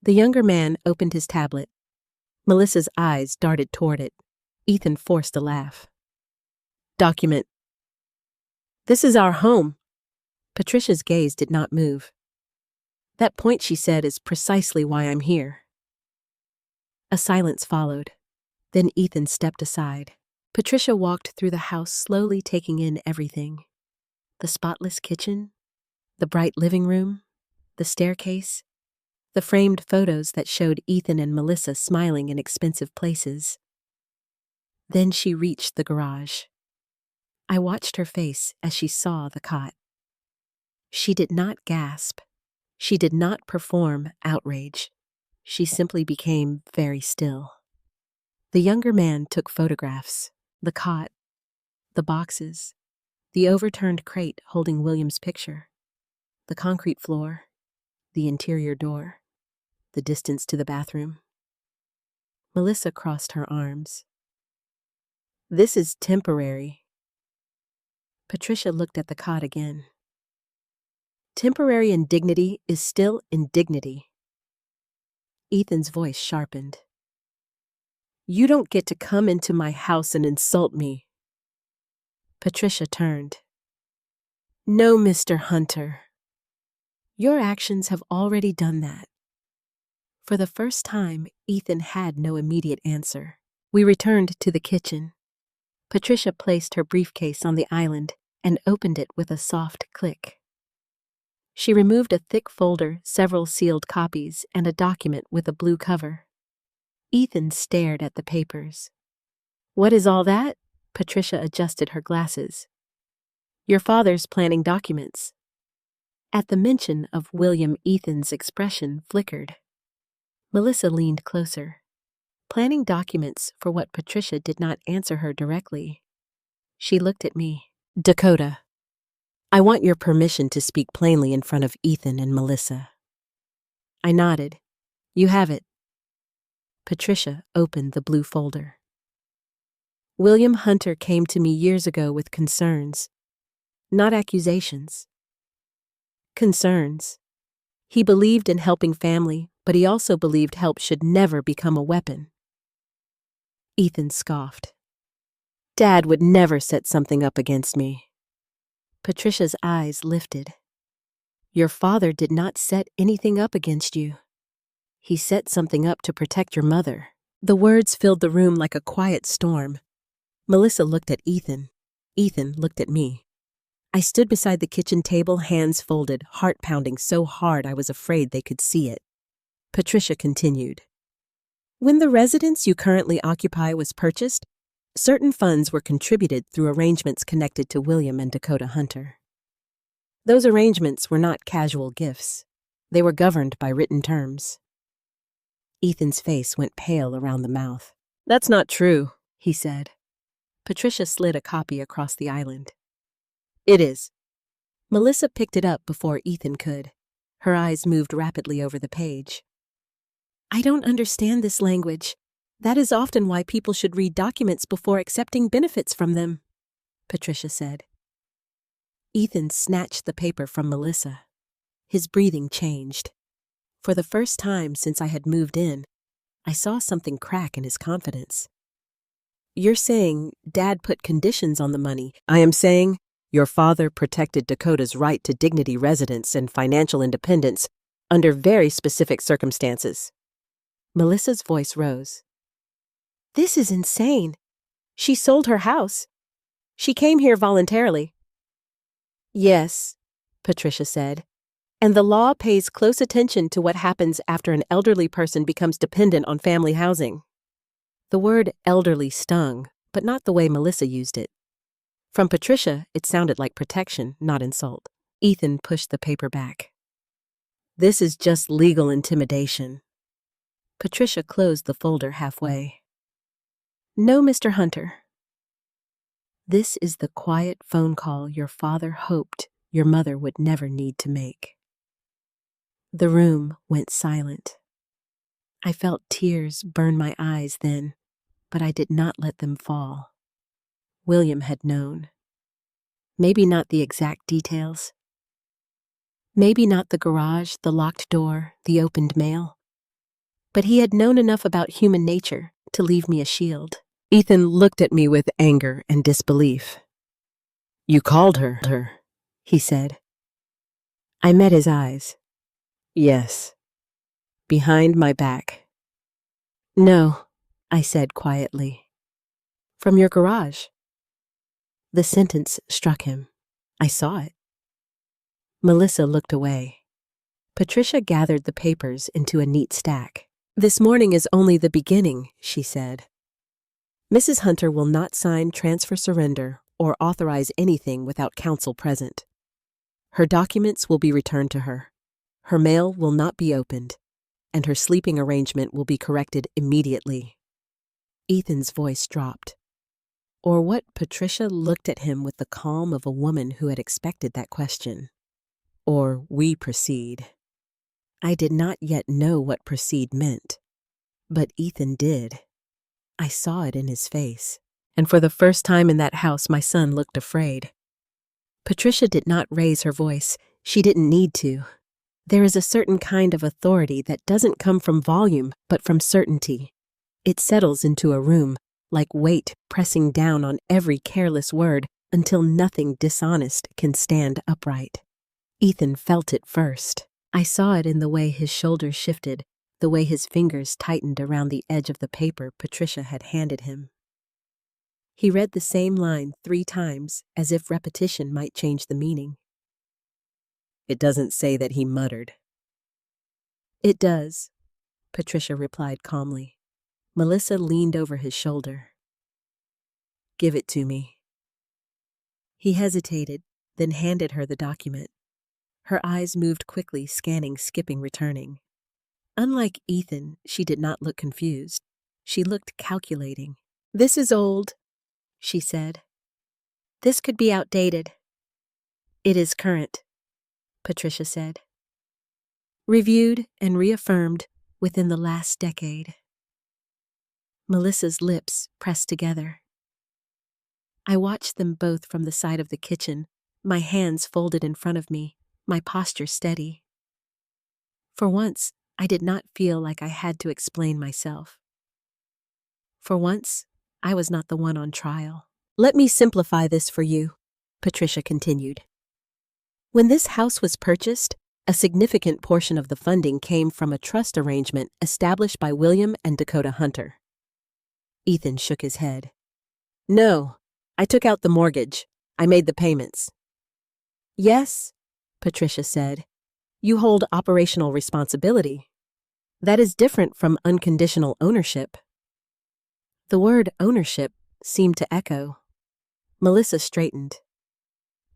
The younger man opened his tablet. Melissa's eyes darted toward it. Ethan forced a laugh. Document. This is our home. Patricia's gaze did not move. That point, she said, is precisely why I'm here. A silence followed. Then Ethan stepped aside. Patricia walked through the house, slowly taking in everything. The spotless kitchen, the bright living room, the staircase, the framed photos that showed Ethan and Melissa smiling in expensive places. Then she reached the garage. I watched her face as she saw the cot. She did not gasp. She did not perform outrage. She simply became very still. The younger man took photographs. The cot, the boxes, the overturned crate holding William's picture, the concrete floor, the interior door, the distance to the bathroom. Melissa crossed her arms. This is temporary. Patricia looked at the cot again. Temporary indignity is still indignity. Ethan's voice sharpened. You don't get to come into my house and insult me. Patricia turned. No, Mr. Hunter. Your actions have already done that. For the first time, Ethan had no immediate answer. We returned to the kitchen. Patricia placed her briefcase on the island and opened it with a soft click. She removed a thick folder, several sealed copies, and a document with a blue cover. Ethan stared at the papers. What is all that? Patricia adjusted her glasses. Your father's planning documents. At the mention of William, Ethan's expression flickered. Melissa leaned closer. Planning documents for what? Patricia did not answer her directly. She looked at me. Dakota, I want your permission to speak plainly in front of Ethan and Melissa. I nodded. You have it. Patricia opened the blue folder. William Hunter came to me years ago with concerns, not accusations. Concerns. He believed in helping family, but he also believed help should never become a weapon. Ethan scoffed. Dad would never set something up against me. Patricia's eyes lifted. Your father did not set anything up against you. He set something up to protect your mother. The words filled the room like a quiet storm. Melissa looked at Ethan. Ethan looked at me. I stood beside the kitchen table, hands folded, heart pounding so hard I was afraid they could see it. Patricia continued. When the residence you currently occupy was purchased, certain funds were contributed through arrangements connected to William and Dakota Hunter. Those arrangements were not casual gifts. They were governed by written terms. Ethan's face went pale around the mouth. That's not true, he said. Patricia slid a copy across the island. It is. Melissa picked it up before Ethan could. Her eyes moved rapidly over the page. I don't understand this language. That is often why people should read documents before accepting benefits from them, Patricia said. Ethan snatched the paper from Melissa. His breathing changed. For the first time since I had moved in, I saw something crack in his confidence. You're saying Dad put conditions on the money. I am saying your father protected Dakota's right to dignity residence and financial independence under very specific circumstances. Melissa's voice rose. This is insane. She sold her house. She came here voluntarily. Yes, Patricia said, and the law pays close attention to what happens after an elderly person becomes dependent on family housing. The word elderly stung, but not the way Melissa used it. From Patricia, it sounded like protection, not insult. Ethan pushed the paper back. This is just legal intimidation. Patricia closed the folder halfway. No, Mr. Hunter. This is the quiet phone call your father hoped your mother would never need to make. The room went silent. I felt tears burn my eyes then, but I did not let them fall. William had known. Maybe not the exact details. Maybe not the garage, the locked door, the opened mail. But he had known enough about human nature to leave me a shield. Ethan looked at me with anger and disbelief. You called her, he said. I met his eyes. Yes. Behind my back. No, I said quietly. From your garage. The sentence struck him. I saw it. Melissa looked away. Patricia gathered the papers into a neat stack. This morning is only the beginning, she said. Mrs. Hunter will not sign transfer surrender or authorize anything without counsel present. Her documents will be returned to her. Her mail will not be opened, and her sleeping arrangement will be corrected immediately. Ethan's voice dropped. Or what Patricia looked at him with the calm of a woman who had expected that question. Or we proceed. I did not yet know what proceed meant, but Ethan did. I saw it in his face, and for the first time in that house my son looked afraid. Patricia did not raise her voice. She didn't need to. There is a certain kind of authority that doesn't come from volume, but from certainty. It settles into a room, like weight pressing down on every careless word until nothing dishonest can stand upright. Ethan felt it first. I saw it in the way his shoulders shifted, the way his fingers tightened around the edge of the paper Patricia had handed him. He read the same line 3 times, as if repetition might change the meaning. It doesn't say that he muttered. It does, Patricia replied calmly. Melissa leaned over his shoulder. Give it to me. He hesitated, then handed her the document. Her eyes moved quickly, scanning, skipping, returning. Unlike Ethan, she did not look confused. She looked calculating. This is old, she said. This could be outdated. It is current, Patricia said. Reviewed and reaffirmed within the last decade. Melissa's lips pressed together. I watched them both from the side of the kitchen, my hands folded in front of me, my posture steady. For once, I did not feel like I had to explain myself. For once, I was not the one on trial. Let me simplify this for you, Patricia continued. When this house was purchased, a significant portion of the funding came from a trust arrangement established by William and Dakota Hunter. Ethan shook his head. No, I took out the mortgage. I made the payments. Yes, Patricia said. You hold operational responsibility. That is different from unconditional ownership. The word ownership seemed to echo. Melissa straightened.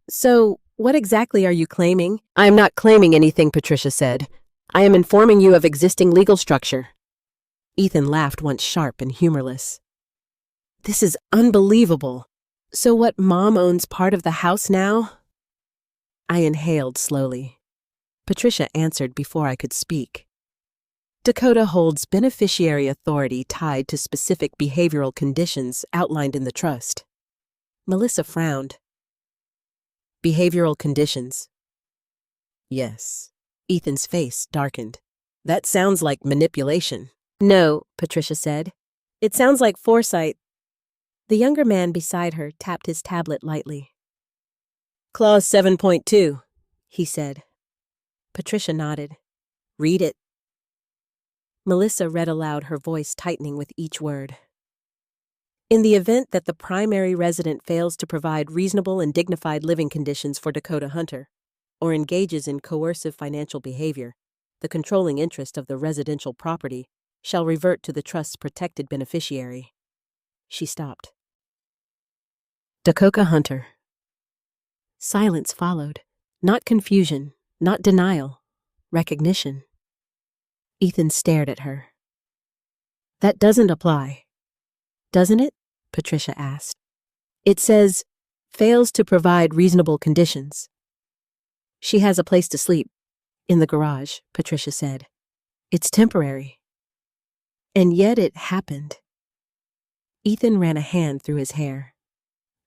So, what exactly are you claiming? I am not claiming anything, Patricia said. I am informing you of existing legal structure. Ethan laughed once sharp and humorless. This is unbelievable. So what, Mom owns part of the house now? I inhaled slowly. Patricia answered before I could speak. Dakota holds beneficiary authority tied to specific behavioral conditions outlined in the trust. Melissa frowned. Behavioral conditions. Yes. Ethan's face darkened. That sounds like manipulation. No, Patricia said. It sounds like foresight. The younger man beside her tapped his tablet lightly. Clause 7.2, he said. Patricia nodded. Read it. Melissa read aloud, her voice tightening with each word. In the event that the primary resident fails to provide reasonable and dignified living conditions for Dakota Hunter, or engages in coercive financial behavior, the controlling interest of the residential property shall revert to the trust's protected beneficiary. She stopped. Dakota Hunter. Silence followed. Not confusion, not denial, recognition. Ethan stared at her. That doesn't apply. Doesn't it? Patricia asked. It says, fails to provide reasonable conditions. She has a place to sleep. In the garage, Patricia said. It's temporary. And yet it happened. Ethan ran a hand through his hair.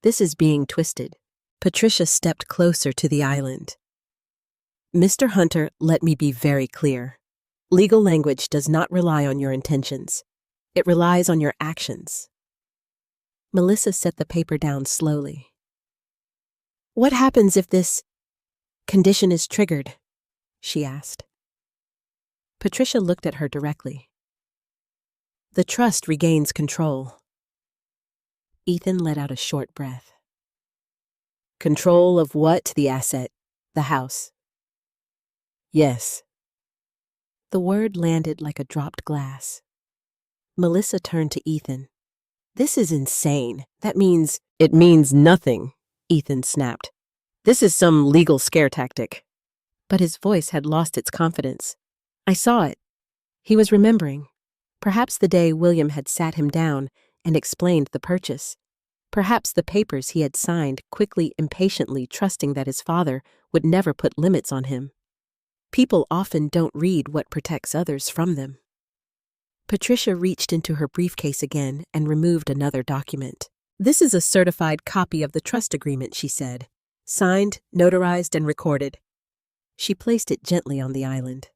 This is being twisted. Patricia stepped closer to the island. Mr. Hunter, let me be very clear. Legal language does not rely on your intentions. It relies on your actions. Melissa set the paper down slowly. What happens if this condition is triggered? She asked. Patricia looked at her directly. The trust regains control. Ethan let out a short breath. Control of what? The asset, the house. Yes. The word landed like a dropped glass. Melissa turned to Ethan. This is insane. That means... It means nothing, Ethan snapped. This is some legal scare tactic. But his voice had lost its confidence. I saw it. He was remembering. Perhaps the day William had sat him down and explained the purchase. Perhaps the papers he had signed quickly, impatiently, trusting that his father would never put limits on him. People often don't read what protects others from them. Patricia reached into her briefcase again and removed another document. This is a certified copy of the trust agreement, she said. Signed, notarized, and recorded. She placed it gently on the island.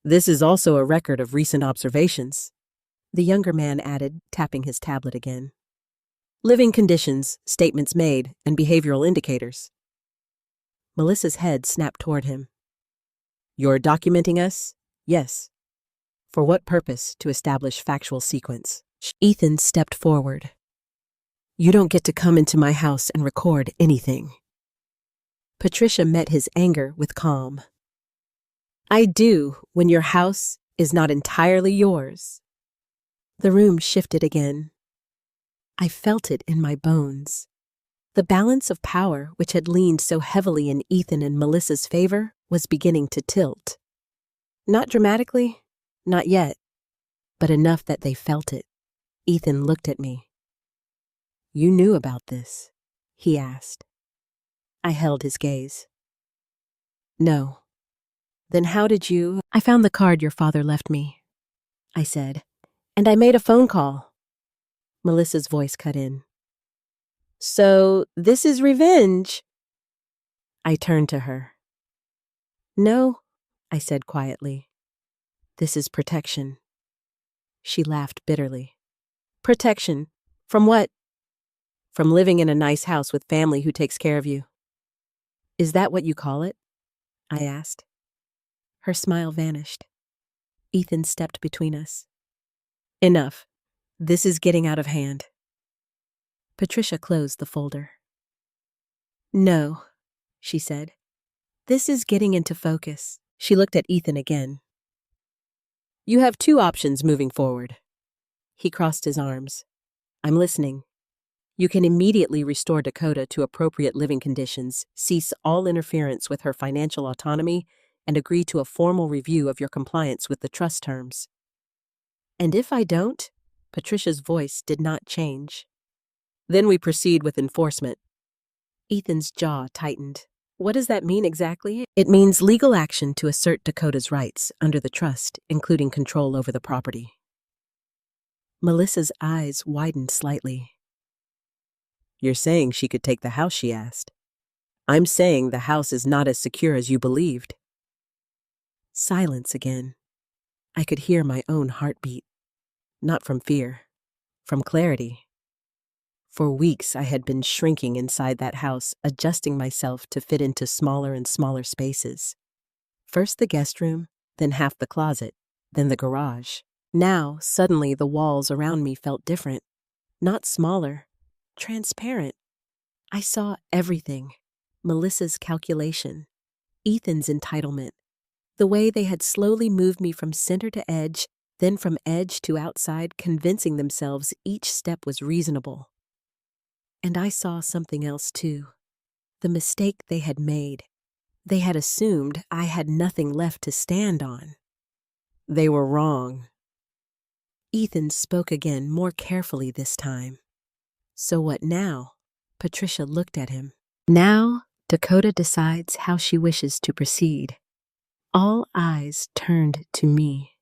This is also a record of recent observations, the younger man added, tapping his tablet again. Living conditions, statements made, and behavioral indicators. Melissa's head snapped toward him. You're documenting us? Yes. For what purpose? To establish factual sequence. Ethan stepped forward. You don't get to come into my house and record anything. Patricia met his anger with calm. I do when your house is not entirely yours. The room shifted again. I felt it in my bones. The balance of power, which had leaned so heavily in Ethan and Melissa's favor, was beginning to tilt. Not dramatically, not yet, but enough that they felt it. Ethan looked at me. You knew about this? He asked. I held his gaze. No. Then how did you... I found the card your father left me, I said, and I made a phone call. Melissa's voice cut in. So, this is revenge? I turned to her. No, I said quietly. This is protection. She laughed bitterly. Protection? From what? From living in a nice house with family who takes care of you. Is that what you call it? I asked. Her smile vanished. Ethan stepped between us. Enough. This is getting out of hand. Patricia closed the folder. No, she said. This is getting into focus. She looked at Ethan again. You have two options moving forward. He crossed his arms. I'm listening. You can immediately restore Dakota to appropriate living conditions, cease all interference with her financial autonomy, and agree to a formal review of your compliance with the trust terms. And if I don't? Patricia's voice did not change. Then we proceed with enforcement. Ethan's jaw tightened. What does that mean exactly? It means legal action to assert Dakota's rights under the trust, including control over the property. Melissa's eyes widened slightly. You're saying she could take the house, she asked. I'm saying the house is not as secure as you believed. Silence again. I could hear my own heartbeat, not from fear, from clarity. For weeks I had been shrinking inside that house, adjusting myself to fit into smaller and smaller spaces. First the guest room, then half the closet, then the garage. Now, suddenly the walls around me felt different. Not smaller, transparent. I saw everything. Melissa's calculation, Ethan's entitlement, the way they had slowly moved me from center to edge, then from edge to outside, convincing themselves each step was reasonable. And I saw something else too. The mistake they had made. They had assumed I had nothing left to stand on. They were wrong. Ethan spoke again, more carefully this time. So what now? Patricia looked at him. Now, Dakota decides how she wishes to proceed. All eyes turned to me.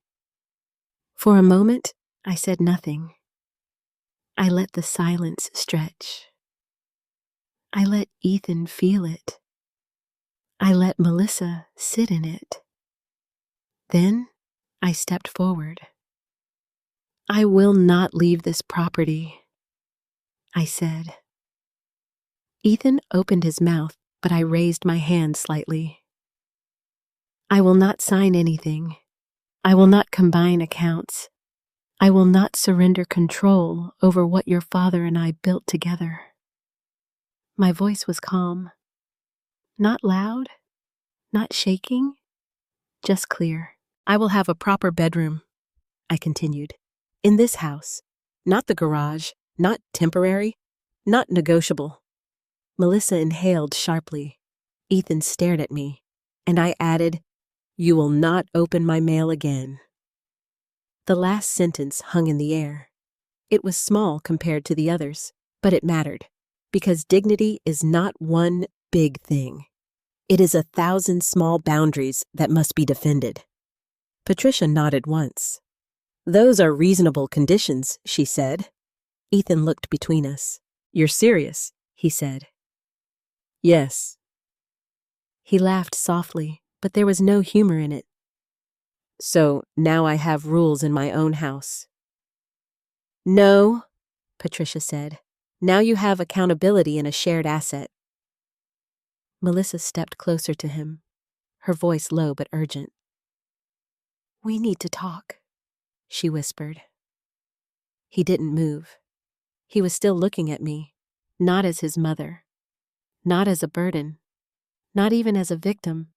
For a moment, I said nothing. I let the silence stretch. I let Ethan feel it. I let Melissa sit in it. Then I stepped forward. I will not leave this property, I said. Ethan opened his mouth, but I raised my hand slightly. I will not sign anything. I will not combine accounts. I will not surrender control over what your father and I built together. My voice was calm. Not loud, not shaking, just clear. I will have a proper bedroom, I continued. In this house, not the garage, not temporary, not negotiable. Melissa inhaled sharply. Ethan stared at me, and I added, "You will not open my mail again." The last sentence hung in the air. It was small compared to the others, but it mattered, because dignity is not one big thing. It is 1,000 small boundaries that must be defended. Patricia nodded once. "Those are reasonable conditions," she said. Ethan looked between us. "You're serious," he said. "Yes." He laughed softly, but there was no humor in it. "So now I have rules in my own house." "No," Patricia said. "Now you have accountability and a shared asset." Melissa stepped closer to him, her voice low but urgent. "We need to talk," she whispered. He didn't move. He was still looking at me, not as his mother, not as a burden, not even as a victim,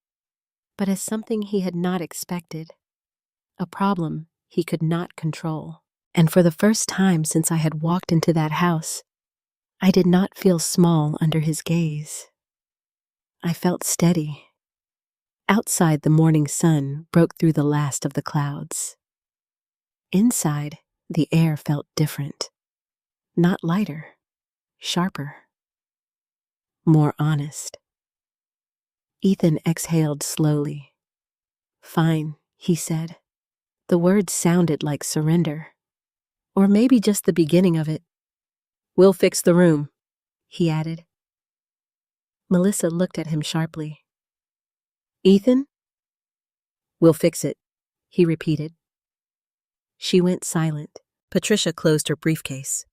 but as something he had not expected, a problem he could not control. And for the first time since I had walked into that house, I did not feel small under his gaze. I felt steady. Outside, the morning sun broke through the last of the clouds. Inside, the air felt different. Not lighter, sharper, more honest. Ethan exhaled slowly. "Fine," he said. The words sounded like surrender. Or maybe just the beginning of it. "We'll fix the room," he added. Melissa looked at him sharply. "Ethan?" "We'll fix it," he repeated. She went silent. Patricia closed her briefcase.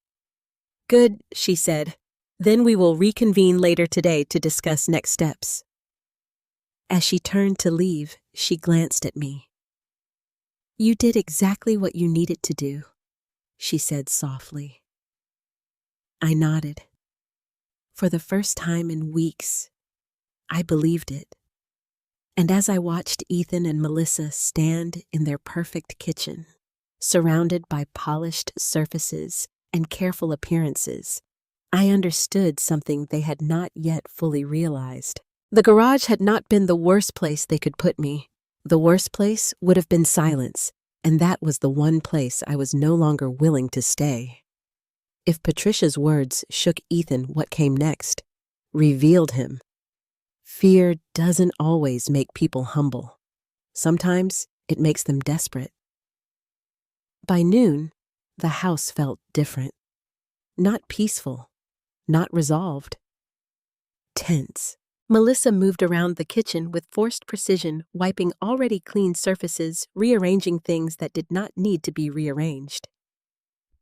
"Good," she said. "Then we will reconvene later today to discuss next steps." As she turned to leave, she glanced at me. "You did exactly what you needed to do," she said softly. I nodded. For the first time in weeks, I believed it. And as I watched Ethan and Melissa stand in their perfect kitchen, surrounded by polished surfaces and careful appearances, I understood something they had not yet fully realized. The garage had not been the worst place they could put me. The worst place would have been silence, and that was the one place I was no longer willing to stay. If Patricia's words shook Ethan, what came next revealed him. Fear doesn't always make people humble. Sometimes it makes them desperate. By noon, the house felt different. Not peaceful, not resolved. Tense. Melissa moved around the kitchen with forced precision, wiping already clean surfaces, rearranging things that did not need to be rearranged.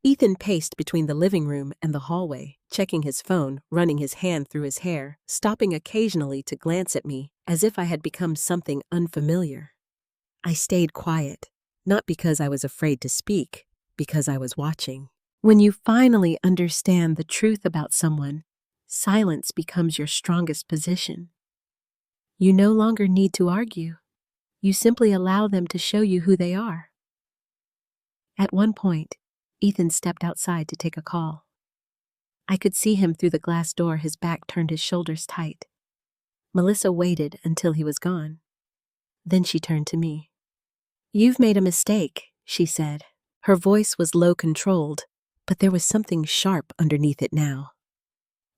Ethan paced between the living room and the hallway, checking his phone, running his hand through his hair, stopping occasionally to glance at me, as if I had become something unfamiliar. I stayed quiet, not because I was afraid to speak, because I was watching. When you finally understand the truth about someone, silence becomes your strongest position. You no longer need to argue. You simply allow them to show you who they are. At one point, Ethan stepped outside to take a call. I could see him through the glass door, his back turned, his shoulders tight. Melissa waited until he was gone. Then she turned to me. "You've made a mistake," she said. Her voice was low controlled, but there was something sharp underneath it now.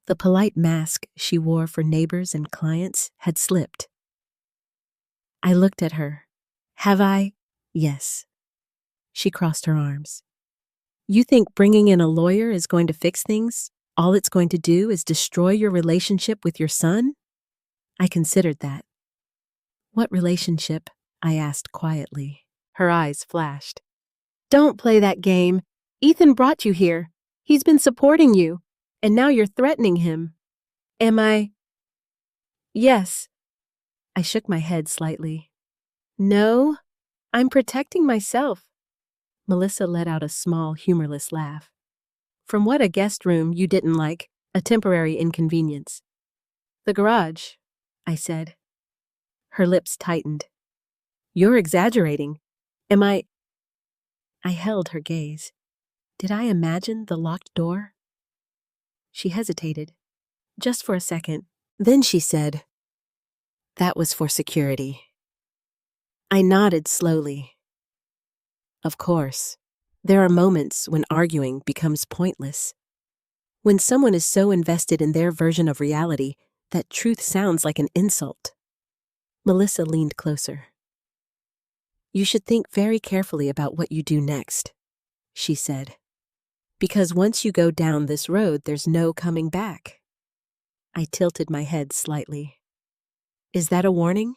The polite mask she wore for neighbors and clients had slipped. I looked at her. "Have I?" "Yes." She crossed her arms. "You think bringing in a lawyer is going to fix things? All it's going to do is destroy your relationship with your son?" I considered that. "What relationship?" I asked quietly. Her eyes flashed. "Don't play that game. Ethan brought you here. He's been supporting you, and now you're threatening him." "Am I?" "Yes." I shook my head slightly. "No, I'm protecting myself." Melissa let out a small, humorless laugh. "From what, a guest room you didn't like, a temporary inconvenience." "The garage," I said. Her lips tightened. "You're exaggerating. Am I?" I held her gaze. Did I imagine the locked door? She hesitated, just for a second. Then she said, "That was for security." I nodded slowly. Of course, there are moments when arguing becomes pointless. When someone is so invested in their version of reality that truth sounds like an insult. Melissa leaned closer. "You should think very carefully about what you do next," she said. "Because once you go down this road, there's no coming back." I tilted my head slightly. "Is that a warning?"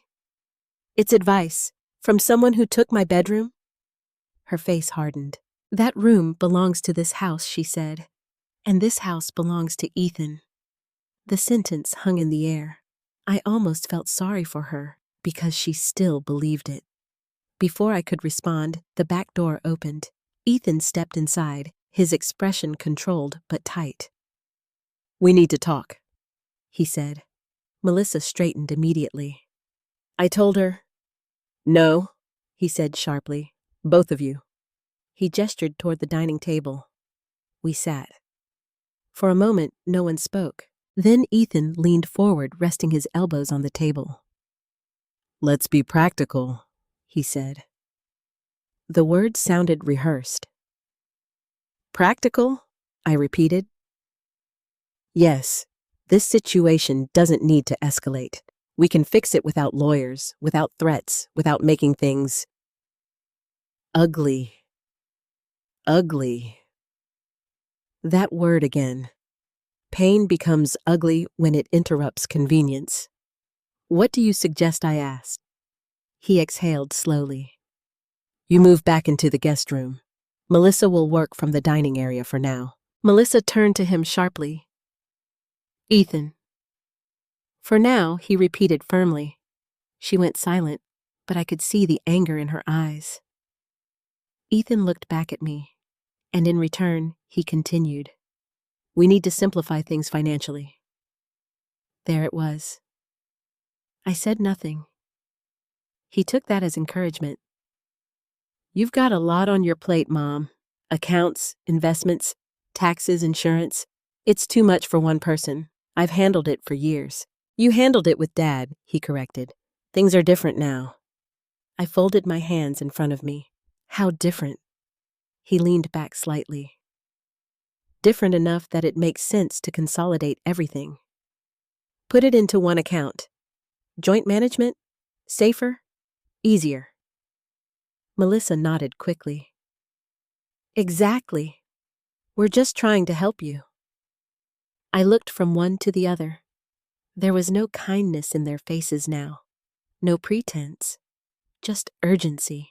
"It's advice. From someone who took my bedroom?" Her face hardened. "That room belongs to this house," she said. "And this house belongs to Ethan." The sentence hung in the air. I almost felt sorry for her because she still believed it. Before I could respond, the back door opened. Ethan stepped inside, his expression controlled but tight. "We need to talk," he said. Melissa straightened immediately. I told her. "No," he said sharply. "Both of you." He gestured toward the dining table. We sat. For a moment, no one spoke. Then Ethan leaned forward, resting his elbows on the table. "Let's be practical," he said. The words sounded rehearsed. "Practical?" I repeated. "Yes, this situation doesn't need to escalate. We can fix it without lawyers, without threats, without making things ugly. Ugly. That word again. Pain becomes ugly when it interrupts convenience. "What do you suggest?" I asked. He exhaled slowly. "You move back into the guest room. Melissa will work from the dining area for now." Melissa turned to him sharply. "Ethan." "For now," he repeated firmly. She went silent, but I could see the anger in her eyes. Ethan looked back at me, and in return, he continued. "We need to simplify things financially." There it was. I said nothing. He took that as encouragement. "You've got a lot on your plate, Mom. Accounts, investments, taxes, insurance. It's too much for one person. I've handled it for years." "You handled it with Dad," he corrected. "Things are different now." I folded my hands in front of me. How different? He leaned back slightly. Different enough that it makes sense to consolidate everything. Put it into one account. Joint management? Safer? Easier. Melissa nodded quickly. Exactly. We're just trying to help you. I looked from one to the other. There was no kindness in their faces now, no pretense, just urgency.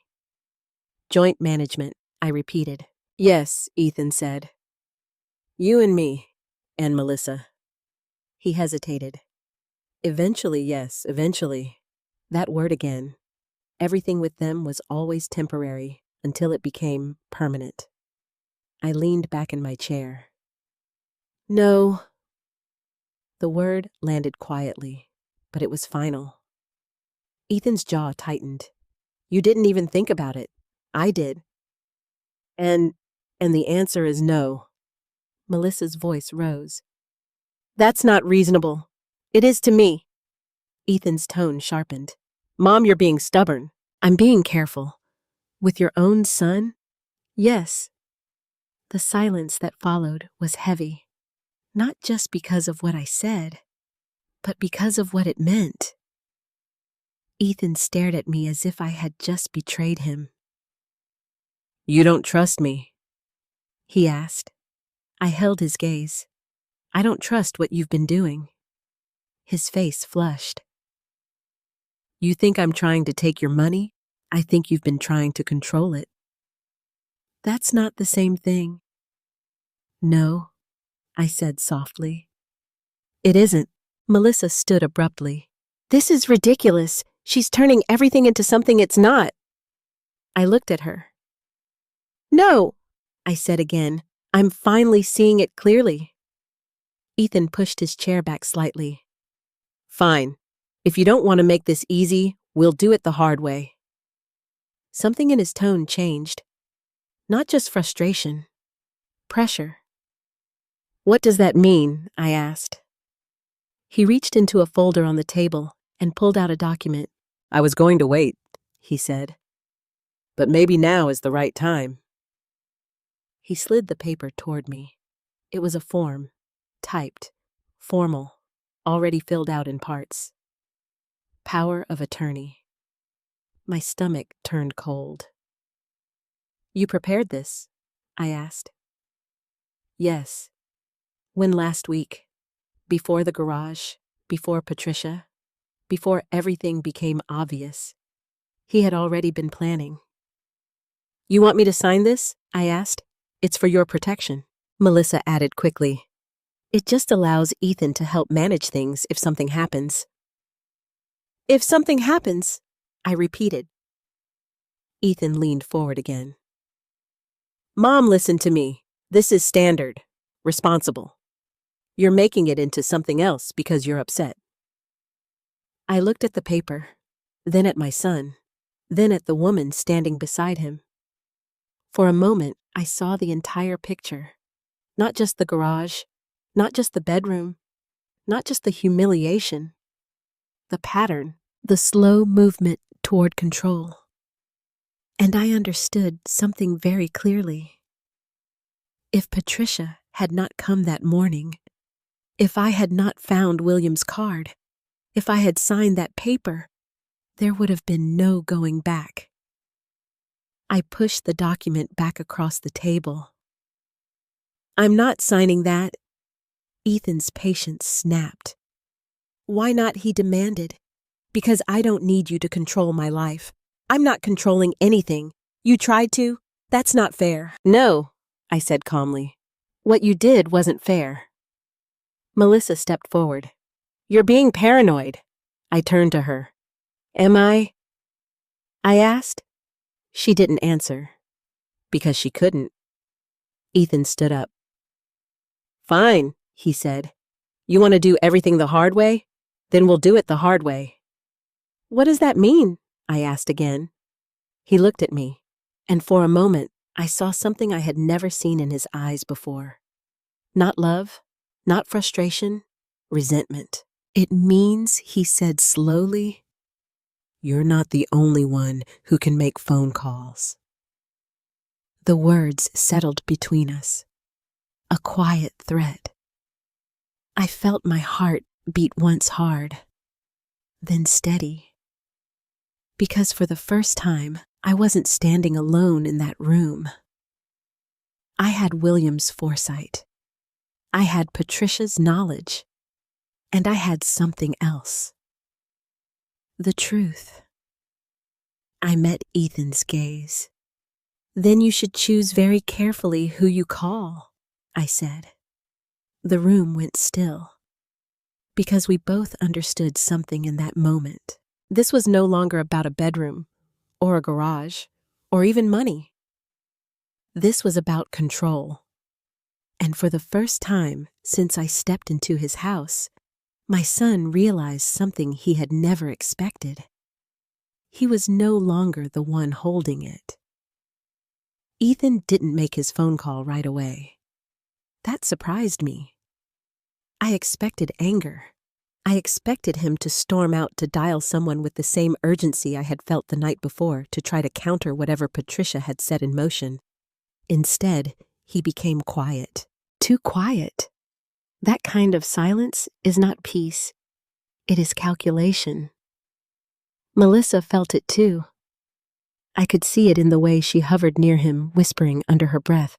Joint management, I repeated. Yes, Ethan said. You and me, and Melissa. He hesitated. Eventually, yes, eventually. That word again. Everything with them was always temporary until it became permanent. I leaned back in my chair. No. The word landed quietly, but it was final. Ethan's jaw tightened. You didn't even think about it. I did. And the answer is no. Melissa's voice rose. That's not reasonable. It is to me. Ethan's tone sharpened. Mom, you're being stubborn. I'm being careful. With your own son? Yes. The silence that followed was heavy, not just because of what I said, but because of what it meant. Ethan stared at me as if I had just betrayed him. You don't trust me? He asked. I held his gaze. I don't trust what you've been doing. His face flushed. You think I'm trying to take your money? I think you've been trying to control it. That's not the same thing. No, I said softly. It isn't. Melissa stood abruptly. This is ridiculous. She's turning everything into something it's not. I looked at her. No, I said again. I'm finally seeing it clearly. Ethan pushed his chair back slightly. Fine. If you don't want to make this easy, we'll do it the hard way. Something in his tone changed. Not just frustration. Pressure. What does that mean? I asked. He reached into a folder on the table and pulled out a document. I was going to wait, he said. But maybe now is the right time. He slid the paper toward me. It was a form, typed, formal, already filled out in parts. Power of attorney. My stomach turned cold. You prepared this? I asked. Yes. When last week? Before the garage? Before Patricia? Before everything became obvious? He had already been planning. You want me to sign this? I asked. It's for your protection, Melissa added quickly. It just allows Ethan to help manage things if something happens. If something happens, I repeated. Ethan leaned forward again. Mom, listen to me. This is standard. Responsible. You're making it into something else because you're upset. I looked at the paper, then at my son, then at the woman standing beside him. For a moment, I saw the entire picture. Not just the garage, not just the bedroom, not just the humiliation. The pattern, the slow movement toward control. And I understood something very clearly. If Patricia had not come that morning, if I had not found William's card, if I had signed that paper, there would have been no going back. I pushed the document back across the table. I'm not signing that. Ethan's patience snapped. Why not? He demanded. Because I don't need you to control my life. I'm not controlling anything. You tried to? That's not fair. No, I said calmly. What you did wasn't fair. Melissa stepped forward. You're being paranoid. I turned to her. Am I? I asked. She didn't answer. Because she couldn't. Ethan stood up. Fine, he said. You want to do everything the hard way? Then we'll do it the hard way. What does that mean? I asked again. He looked at me, and for a moment, I saw something I had never seen in his eyes before. Not love, not frustration, resentment. It means, he said slowly, you're not the only one who can make phone calls. The words settled between us, a quiet threat. I felt my heart beat once hard, then steady. Because for the first time, I wasn't standing alone in that room. I had William's foresight. I had Patricia's knowledge. And I had something else. The truth. I met Ethan's gaze. Then you should choose very carefully who you call, I said. The room went still, because we both understood something in that moment. This was no longer about a bedroom, or a garage, or even money. This was about control. And for the first time since I stepped into his house, my son realized something he had never expected. He was no longer the one holding it. Ethan didn't make his phone call right away. That surprised me. I expected anger. I expected him to storm out to dial someone with the same urgency I had felt the night before to try to counter whatever Patricia had set in motion. Instead, he became quiet. Too quiet. That kind of silence is not peace. It is calculation. Melissa felt it too. I could see it in the way she hovered near him, whispering under her breath,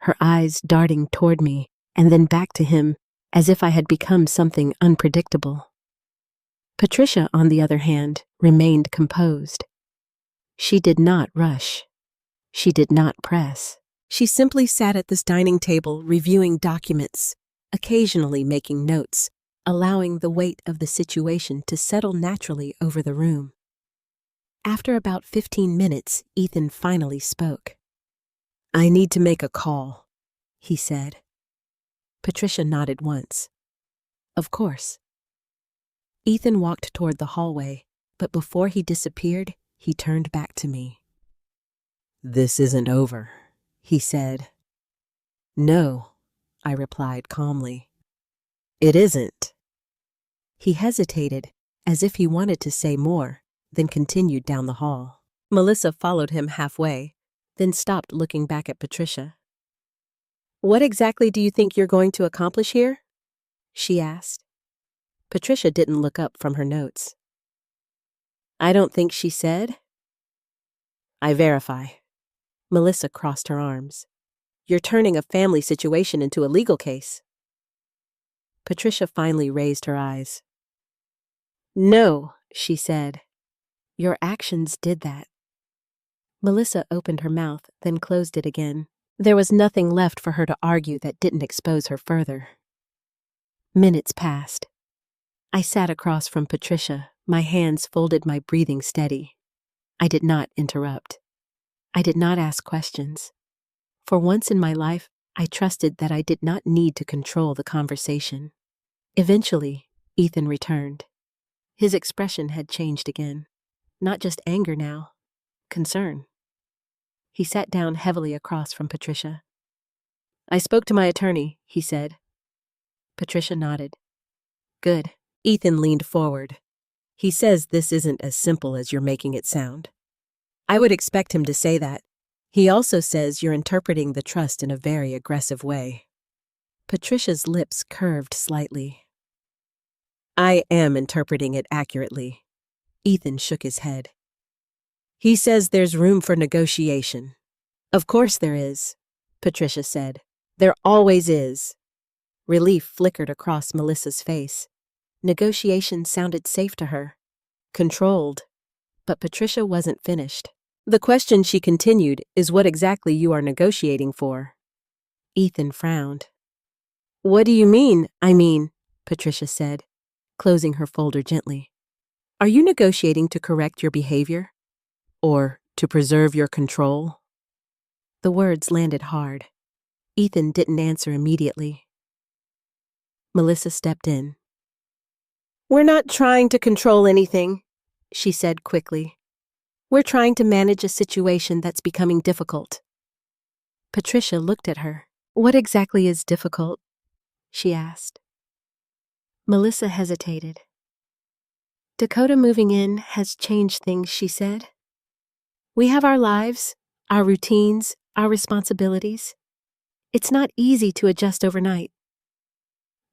her eyes darting toward me and then back to him, as if I had become something unpredictable. Patricia, on the other hand, remained composed. She did not rush. She did not press. She simply sat at this dining table reviewing documents, occasionally making notes, allowing the weight of the situation to settle naturally over the room. After about 15 minutes, Ethan finally spoke. "I need to make a call," he said. Patricia nodded once. "Of course." Ethan walked toward the hallway, but before he disappeared, he turned back to me. "This isn't over," he said. "No," I replied calmly. "It isn't." He hesitated, as if he wanted to say more, then continued down the hall. Melissa followed him halfway, then stopped looking back at Patricia. "What exactly do you think you're going to accomplish here?" she asked. Patricia didn't look up from her notes. "I don't think she said." "I verify." Melissa crossed her arms. "You're turning a family situation into a legal case." Patricia finally raised her eyes. "No," she said. "Your actions did that." Melissa opened her mouth, then closed it again. There was nothing left for her to argue that didn't expose her further. Minutes passed. I sat across from Patricia, my hands folded, my breathing steady. I did not interrupt. I did not ask questions. For once in my life, I trusted that I did not need to control the conversation. Eventually, Ethan returned. His expression had changed again. Not just anger now, concern. He sat down heavily across from Patricia. "I spoke to my attorney," he said. Patricia nodded. "Good." Ethan leaned forward. "He says this isn't as simple as you're making it sound." I would expect him to say that. He also says you're interpreting the trust in a very aggressive way. Patricia's lips curved slightly. "I am interpreting it accurately." Ethan shook his head. "He says there's room for negotiation." "Of course there is," Patricia said. "There always is." Relief flickered across Melissa's face. Negotiation sounded safe to her. Controlled. But Patricia wasn't finished. "The question," she continued, "is what exactly you are negotiating for." Ethan frowned. "What do you mean, I mean?" Patricia said, closing her folder gently. "Are you negotiating to correct your behavior? Or to preserve your control?" The words landed hard. Ethan didn't answer immediately. Melissa stepped in. "We're not trying to control anything," she said quickly. "We're trying to manage a situation that's becoming difficult." Patricia looked at her. "What exactly is difficult?" she asked. Melissa hesitated. "Dakota moving in has changed things," she said. "We have our lives, our routines, our responsibilities. It's not easy to adjust overnight."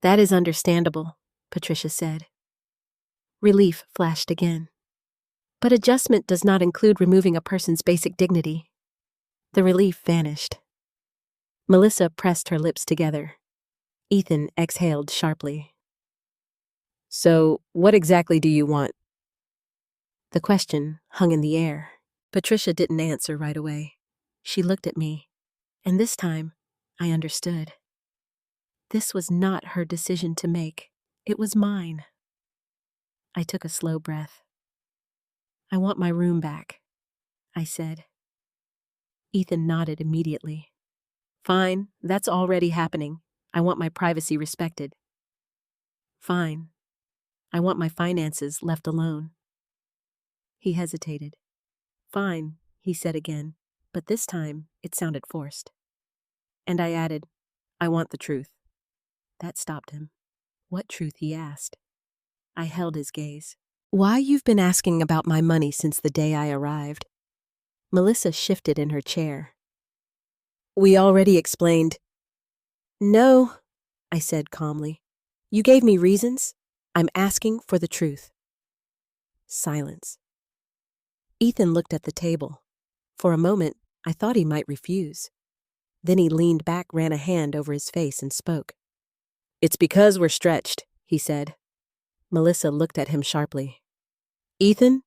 "That is understandable," Patricia said. Relief flashed again. "But adjustment does not include removing a person's basic dignity." The relief vanished. Melissa pressed her lips together. Ethan exhaled sharply. So, what exactly do you want? The question hung in the air. Patricia didn't answer right away. She looked at me, and this time, I understood. This was not her decision to make. It was mine. I took a slow breath. I want my room back, I said. Ethan nodded immediately. Fine, that's already happening. I want my privacy respected. Fine. I want my finances left alone. He hesitated. Fine, he said again, but this time it sounded forced. And I added, I want the truth. That stopped him. What truth, he asked. I held his gaze. Why you've been asking about my money since the day I arrived? Melissa shifted in her chair. We already explained. No, I said calmly. You gave me reasons. I'm asking for the truth. Silence. Ethan looked at the table. For a moment, I thought he might refuse. Then he leaned back, ran a hand over his face, and spoke. It's because we're stretched, he said. Melissa looked at him sharply. Ethan?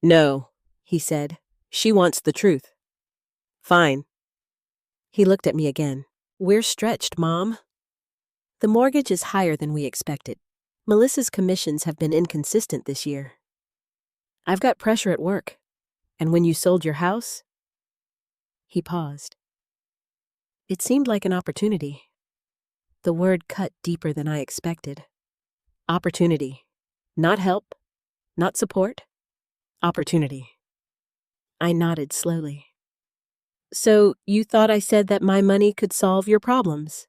No, he said. She wants the truth. Fine. He looked at me again. We're stretched, Mom. The mortgage is higher than we expected. Melissa's commissions have been inconsistent this year. I've got pressure at work. And when you sold your house? He paused. It seemed like an opportunity. The word cut deeper than I expected. Opportunity. Not help. Not support. Opportunity. I nodded slowly. So, you thought I said that my money could solve your problems?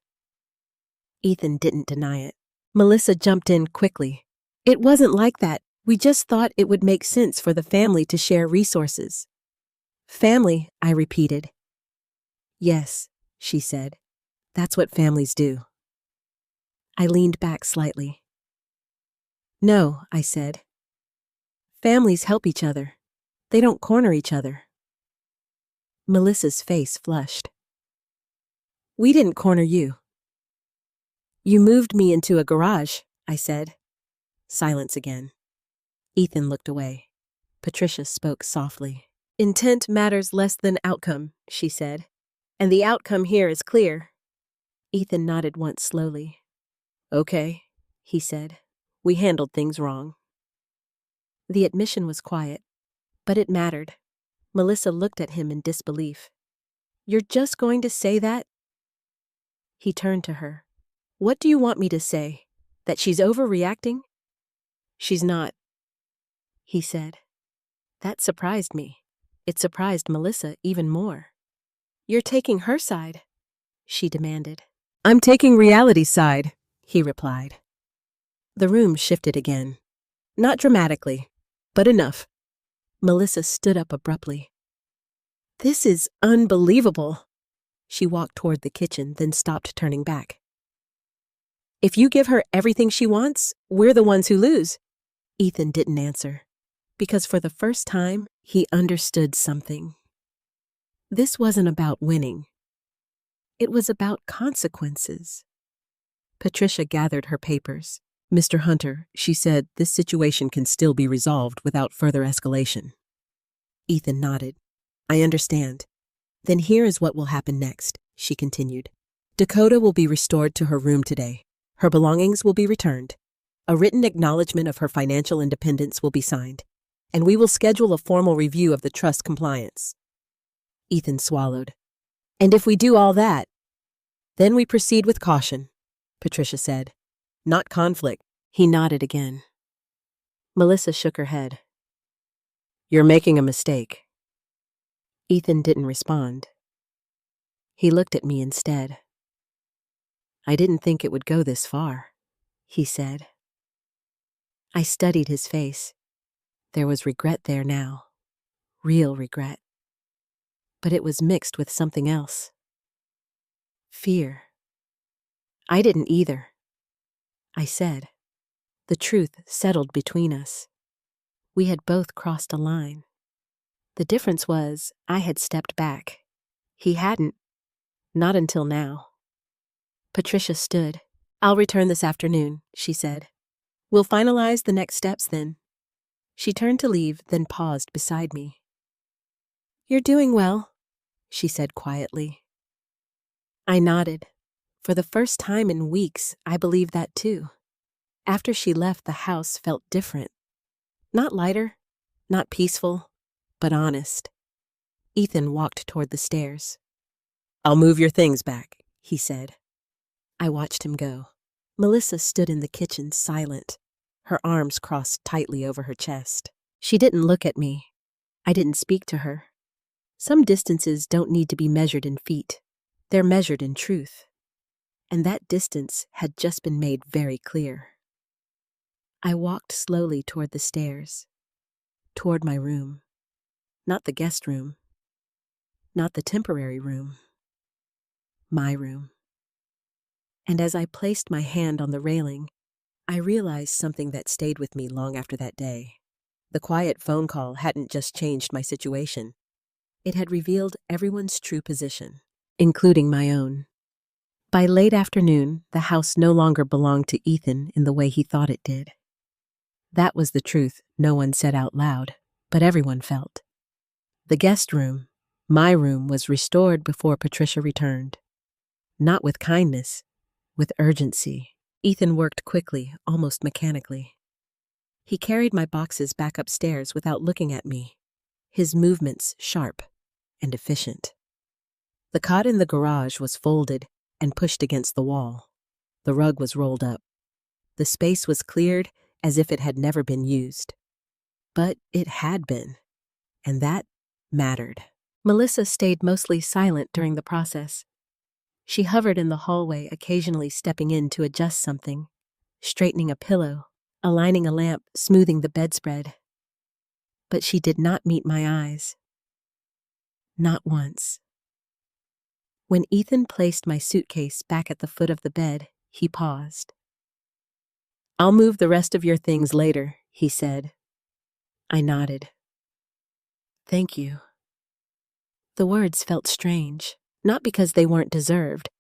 Ethan didn't deny it. Melissa jumped in quickly. It wasn't like that. We just thought it would make sense for the family to share resources. Family, I repeated. Yes, she said. That's what families do. I leaned back slightly. No, I said. Families help each other. They don't corner each other. Melissa's face flushed. We didn't corner you. You moved me into a garage, I said. Silence again. Ethan looked away. Patricia spoke softly. Intent matters less than outcome, she said. And the outcome here is clear. Ethan nodded once slowly. Okay, he said. We handled things wrong. The admission was quiet, but it mattered. Melissa looked at him in disbelief. You're just going to say that? He turned to her. What do you want me to say? That she's overreacting? She's not, he said. That surprised me. It surprised Melissa even more. You're taking her side, she demanded. I'm taking reality's side, he replied. The room shifted again. Not dramatically, but enough. Melissa stood up abruptly. This is unbelievable. She walked toward the kitchen, then stopped, turning back. If you give her everything she wants, we're the ones who lose. Ethan didn't answer, because for the first time, he understood something. This wasn't about winning. It was about consequences. Patricia gathered her papers. Mr. Hunter, she said, this situation can still be resolved without further escalation. Ethan nodded. I understand. Then here is what will happen next, she continued. Dakota will be restored to her room today. Her belongings will be returned. A written acknowledgement of her financial independence will be signed, and we will schedule a formal review of the trust compliance. Ethan swallowed. And if we do all that, then we proceed with caution, Patricia said. Not conflict. He nodded again. Melissa shook her head. You're making a mistake. Ethan didn't respond. He looked at me instead. I didn't think it would go this far, he said. I studied his face. There was regret there now. Real regret. But it was mixed with something else. Fear. I didn't either. I said. The truth settled between us. We had both crossed a line. The difference was I had stepped back. He hadn't. Not until now. Patricia stood. I'll return this afternoon, she said. We'll finalize the next steps then. She turned to leave, then paused beside me. You're doing well, she said quietly. I nodded. For the first time in weeks, I believed that too. After she left, the house felt different. Not lighter, not peaceful, but honest. Ethan walked toward the stairs. I'll move your things back, he said. I watched him go. Melissa stood in the kitchen, silent, her arms crossed tightly over her chest. She didn't look at me. I didn't speak to her. Some distances don't need to be measured in feet. They're measured in truth. And that distance had just been made very clear. I walked slowly toward the stairs, toward my room. Not the guest room. Not the temporary room. My room. And as I placed my hand on the railing, I realized something that stayed with me long after that day. The quiet phone call hadn't just changed my situation. It had revealed everyone's true position, including my own. By late afternoon, the house no longer belonged to Ethan in the way he thought it did. That was the truth no one said out loud, but everyone felt. The guest room, my room, was restored before Patricia returned. Not with kindness, with urgency. Ethan worked quickly, almost mechanically. He carried my boxes back upstairs without looking at me, his movements sharp and efficient. The cot in the garage was folded and pushed against the wall. The rug was rolled up. The space was cleared as if it had never been used. But it had been, and that mattered. Melissa stayed mostly silent during the process. She hovered in the hallway, occasionally stepping in to adjust something, straightening a pillow, aligning a lamp, smoothing the bedspread. But she did not meet my eyes. Not once. When Ethan placed my suitcase back at the foot of the bed, he paused. I'll move the rest of your things later, he said. I nodded. Thank you. The words felt strange, not because they weren't deserved,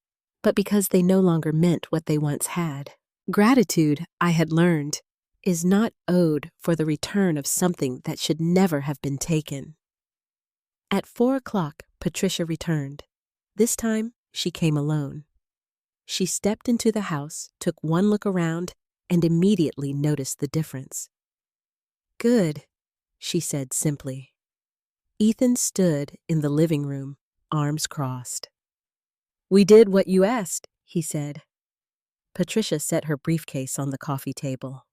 but because they no longer meant what they once had. Gratitude, I had learned, is not owed for the return of something that should never have been taken. At 4 o'clock, Patricia returned. This time, she came alone. She stepped into the house, took one look around, and immediately noticed the difference. Good, she said simply. Ethan stood in the living room, arms crossed. We did what you asked, he said. Patricia set her briefcase on the coffee table.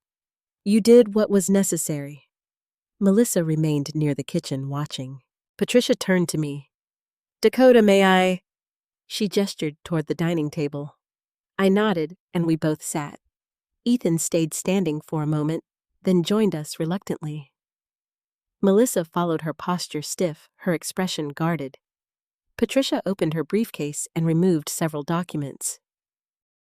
You did what was necessary. Melissa remained near the kitchen watching. Patricia turned to me. Dakota, may I? She gestured toward the dining table. I nodded, and we both sat. Ethan stayed standing for a moment, then joined us reluctantly. Melissa followed, her posture stiff, her expression guarded. Patricia opened her briefcase and removed several documents.